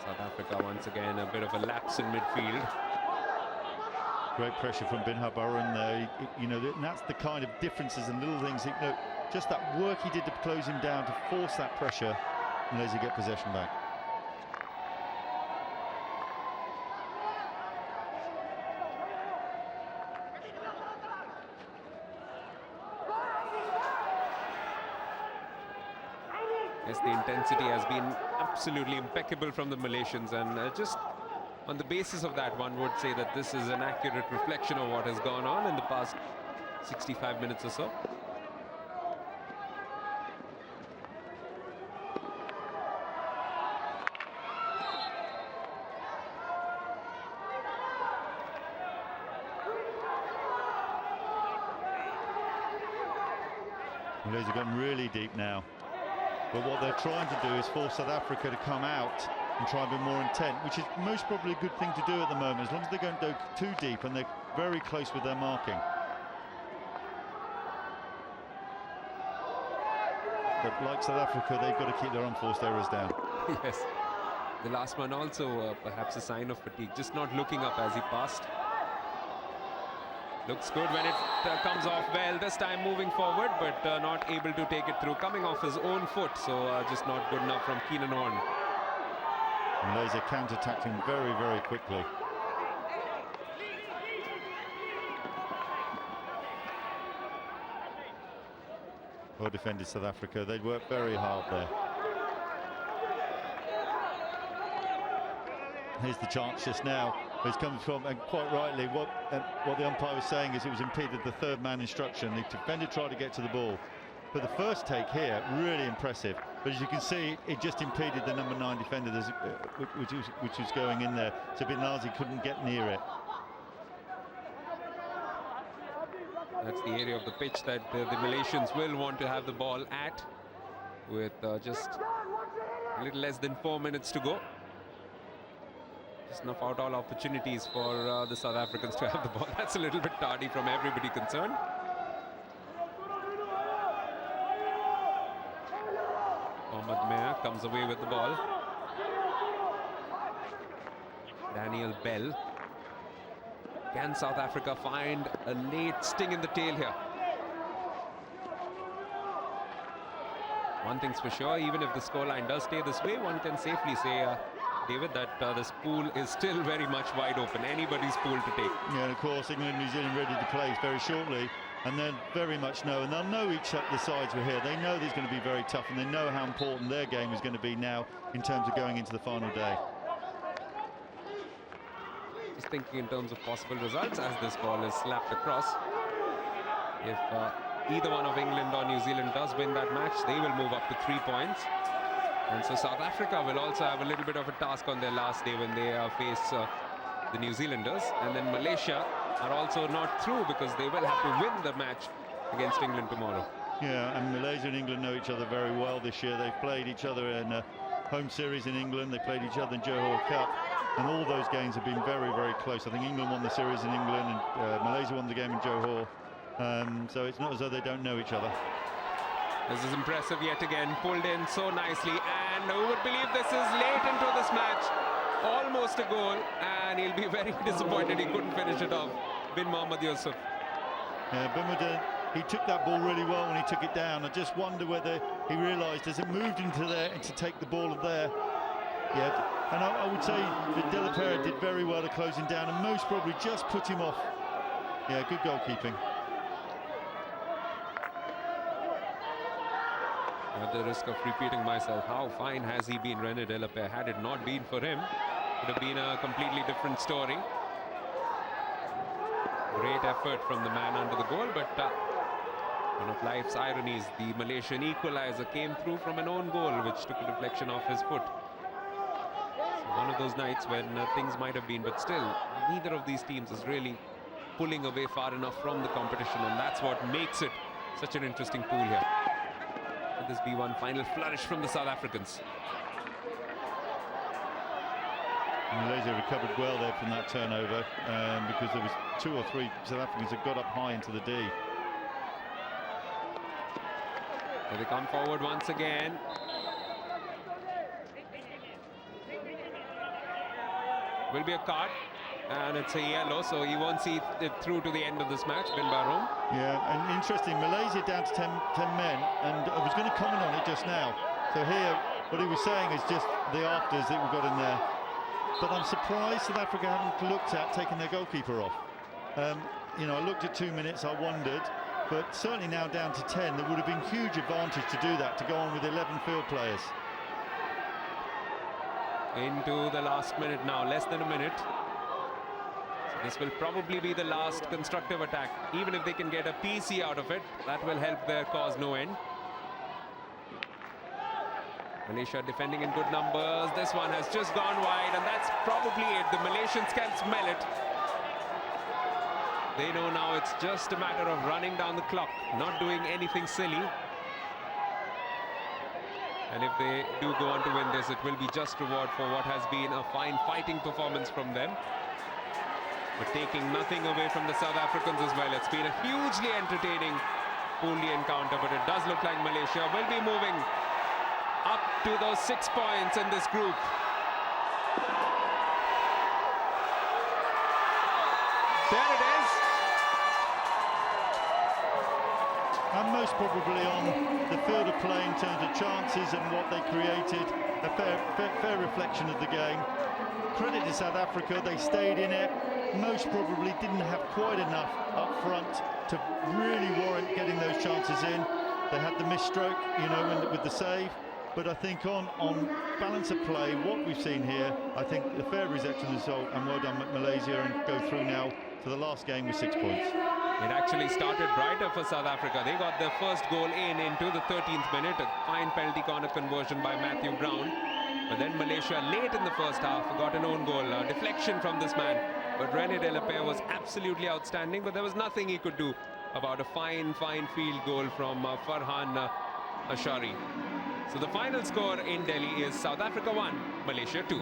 South Africa once again a bit of a lapse in midfield. Great pressure from Bin Habaran there. You know, and that's the kind of differences and little things. You know, just that work he did to close him down, to force that pressure, and as he get possession back. Yes, the intensity has been absolutely impeccable from the Malaysians, and just on the basis of that, one would say that this is an accurate reflection of what has gone on in the past 65 minutes or so. Malaysia have gone really deep now. But what they're trying to do is force South Africa to come out and try and be more intent, which is most probably a good thing to do at the moment, as long as they don't go too deep and they're very close with their marking. But like South Africa, they've got to keep their unforced errors down. Yes. The last one also perhaps a sign of fatigue, just not looking up as he passed. Looks good when it comes off well, this time moving forward, but not able to take it through. Coming off his own foot, so just not good enough from Keenan Horn. Malaysia counter-attacking very, very quickly. Well defended South Africa, they'd worked very hard there. Here's the chance just now. It's coming from, and quite rightly, what the umpire was saying is it was impeded the third man instruction. The defender tried to get to the ball. But the first take here, really impressive. But as you can see, it just impeded the number 9 defender, which was going in there. So Bin Lazi couldn't get near it. That's the area of the pitch that the Malaysians will want to have the ball at, with just a little less than 4 minutes to go. Just enough out-all opportunities for the South Africans to have the ball. That's a little bit tardy from everybody concerned. Mohammad Mehr comes away with the ball. Daniel Bell. Can South Africa find a late sting in the tail here? One thing's for sure, even if the scoreline does stay this way, one can safely say, David, that this pool is still very much wide open. Anybody's pool to take. Yeah, and of course, England and New Zealand ready to play very shortly, and they'll very much know, and they'll know the sides were here. They know it's going to be very tough, and they know how important their game is going to be now in terms of going into the final day. Just thinking in terms of possible results as this ball is slapped across. If either one of England or New Zealand does win that match, they will move up to 3 points. And so South Africa will also have a little bit of a task on their last day when they face the New Zealanders. And then Malaysia are also not through because they will have to win the match against England tomorrow. Yeah, and Malaysia and England know each other very well this year. They've played each other in a home series in England. They played each other in Johor Cup. And all those games have been very, very close. I think England won the series in England and Malaysia won the game in Johor. So it's not as though they don't know each other. This is impressive yet again, pulled in so nicely, and who would believe this is late into this match, almost a goal, and he'll be very disappointed he couldn't finish it off. Bin Mohammad Yusuf. Yeah, Bin Mohammad, he took that ball really well when he took it down. I just wonder whether he realised as it moved into there and to take the ball there. Yeah, and I would say that De La Pera did very well at closing down and most probably just put him off. Yeah, good goalkeeping. At the risk of repeating myself, how fine has he been, René De La Pera? Had it not been for him, it would have been a completely different story. Great effort from the man under the goal, but one of life's ironies, the Malaysian equalizer came through from an own goal, which took a deflection off his foot. So one of those nights when things might have been, but still, neither of these teams is really pulling away far enough from the competition, and that's what makes it such an interesting pool here. Will this be one final flourish from the South Africans? Malaysia recovered well there from that turnover because there was 2 or 3 South Africans that got up high into the D. So they come forward once again. Will be a card, and it's a yellow, so he won't see it through to the end of this match, Bin Baroum. Yeah, and interesting, Malaysia down to 10 men, and I was going to comment on it just now. So here, what he was saying is just the afters that we've got in there. But I'm surprised South Africa haven't looked at taking their goalkeeper off. You know, I looked at 2 minutes, I wondered, but certainly now down to 10, there would have been huge advantage to do that, to go on with 11 field players. Into the last minute now, less than a minute. So this will probably be the last constructive attack. Even if they can get a PC out of it, that will help their cause no end. Malaysia defending in good numbers. This one has just gone wide, and that's probably it. The Malaysians can smell it. They know now it's just a matter of running down the clock, not doing anything silly. And if they do go on to win this, it will be just reward for what has been a fine fighting performance from them. But taking nothing away from the South Africans as well. It's been a hugely entertaining Pooley encounter, but it does look like Malaysia will be moving up to those 6 points in this group. There it is. And most probably on the field of play in terms of chances and what they created, a fair reflection of the game. Credit to South Africa, they stayed in it. Most probably didn't have quite enough up front to really warrant getting those chances in. They had the misstroke, you know, with the save. But I think on balance of play, what we've seen here, I think the fair reception result, and well done Malaysia, and go through now to the last game with 6 points. It actually started brighter for South Africa. They got their first goal into the 13th minute, a fine penalty corner conversion by Matthew Brown. But then Malaysia, late in the first half, got an own goal, a deflection from this man. But René de la Paix was absolutely outstanding, but there was nothing he could do about a fine field goal from Farhan Ashari. So the final score in Delhi is South Africa 1, Malaysia 2.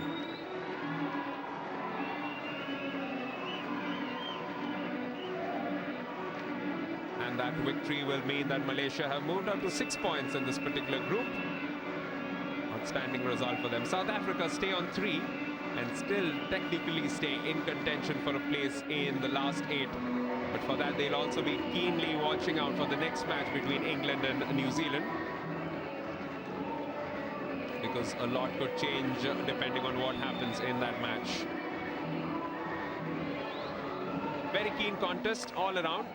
And that victory will mean that Malaysia have moved up to 6 points in this particular group. Outstanding result for them. South Africa stay on 3 and still technically stay in contention for a place in the last 8. But for that, they'll also be keenly watching out for the next match between England and New Zealand, because a lot could change depending on what happens in that match. Very keen contest all around,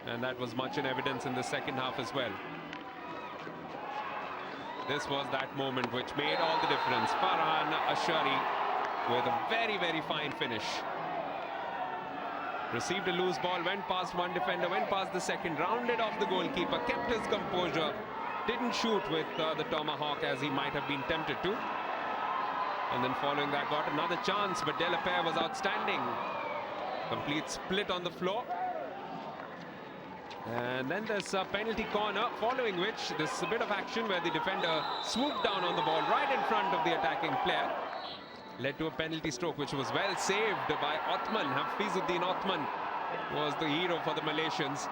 and that was much in evidence in the second half as well. This was that moment which made all the difference. Farhan Ashari with a very fine finish. Received a loose ball, went past one defender, went past the second, rounded off the goalkeeper, kept his composure, didn't shoot with the tomahawk as he might have been tempted to. And then following that, got another chance, but de la Paix was outstanding. Complete split on the floor. And then there's a penalty corner, following which there's a bit of action where the defender swooped down on the ball right in front of the attacking player. Led to a penalty stroke, which was well saved by Othman. Hafizuddin Othman was the hero for the Malaysians.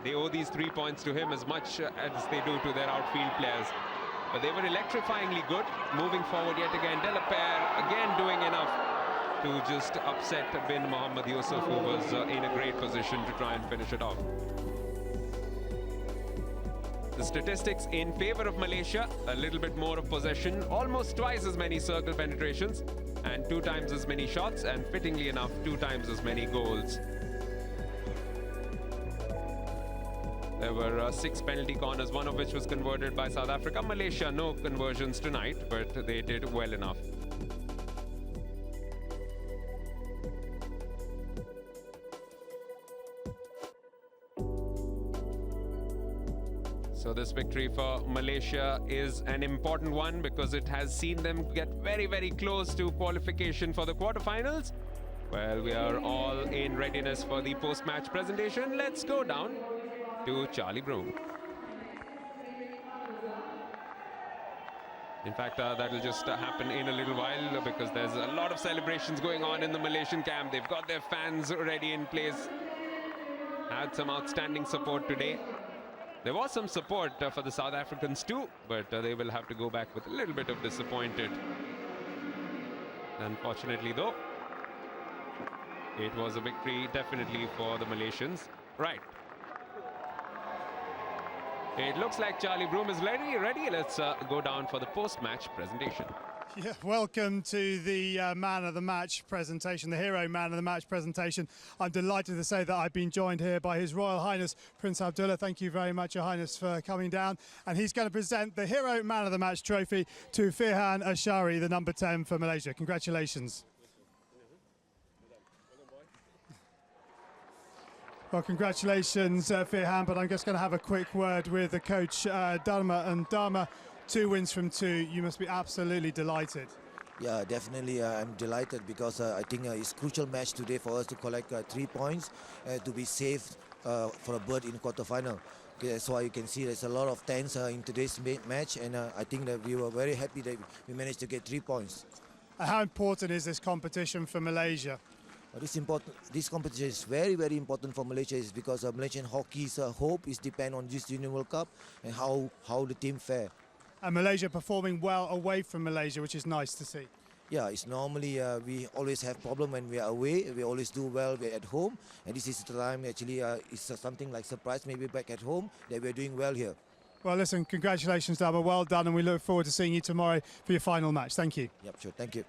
They owe these 3 points to him as much as they do to their outfield players. But they were electrifyingly good. Moving forward yet again, de la Paix again doing enough to just upset bin Mohammad Yusuf, who was in a great position to try and finish it off. The statistics in favor of Malaysia: a little bit more of possession, almost twice as many circle penetrations, and 2 times as many shots, and fittingly enough, 2 times as many goals. There were 6 penalty corners, one of which was converted by South Africa. Malaysia, no conversions tonight, but they did well enough. So this victory for Malaysia is an important one because it has seen them get very close to qualification for the quarterfinals. Well, we are all in readiness for the post-match presentation. Let's go down to Charlie Broom. In fact, that will just happen in a little while because there's a lot of celebrations going on in the Malaysian camp. They've got their fans already in place. Had some outstanding support today. There was some support for the South Africans too, but they will have to go back with a little bit of disappointed. Unfortunately though, it was a victory definitely for the Malaysians. Right. It looks like Charlie Broom is ready. Let's go down for the post-match presentation. Yeah, welcome to the man of the match presentation, the hero man of the match presentation. I'm delighted to say that I've been joined here by His Royal Highness Prince Abdullah. Thank you very much, Your Highness, for coming down. And he's going to present the hero man of the match trophy to Firhan Ashari, the number 10 for Malaysia. Congratulations. Well, congratulations, Firhan, but I'm just going to have a quick word with the coach, Dharma. And Dharma, 2 wins from 2. You must be absolutely delighted. Yeah, definitely. I'm delighted because I think it's a crucial match today for us to collect 3 points to be safe for a berth in quarterfinal. Okay, that's why you can see there's a lot of tense in today's match, and I think that we were very happy that we managed to get 3 points. How important is this competition for Malaysia? This competition is very, very important for Malaysia, is because Malaysian hockey's hope is depend on this Junior World Cup and how the team fare. And Malaysia performing well away from Malaysia, which is nice to see. Yeah, it's normally we always have problem when we are away. We always do well at home, and this is the time actually it's something like surprise maybe back at home that we're doing well here. Well, listen, congratulations, Dharma. Well done, and we look forward to seeing you tomorrow for your final match. Thank you. Yep, sure. Thank you.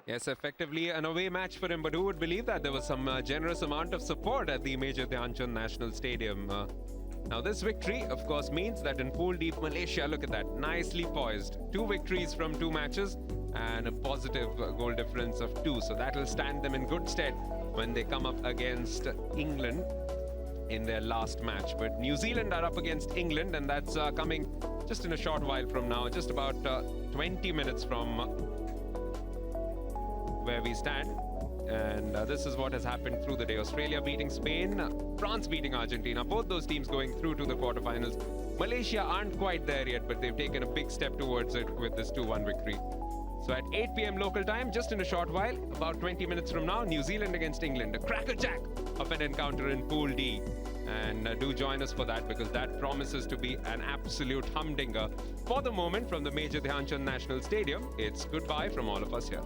Yes, effectively an away match for him, but who would believe that there was some generous amount of support at the Major Dhyan Chand National Stadium. Now this victory, of course, means that in Pool D, Malaysia, look at that, nicely poised. 2 victories from 2 matches and a positive goal difference of 2. So that will stand them in good stead when they come up against England in their last match. But New Zealand are up against England, and that's coming just in a short while from now, just about 20 minutes from where we stand. And this is what has happened through the day. Australia beating Spain, France beating Argentina, both those teams going through to the quarterfinals. Malaysia aren't quite there yet, but they've taken a big step towards it with this 2-1 victory. So at 8 p.m. local time, just in a short while, about 20 minutes from now, New Zealand against England, a crackerjack of an encounter in Pool D. And do join us for that, because that promises to be an absolute humdinger. For the moment, from the Major Dhyan Chand National Stadium, it's goodbye from all of us here.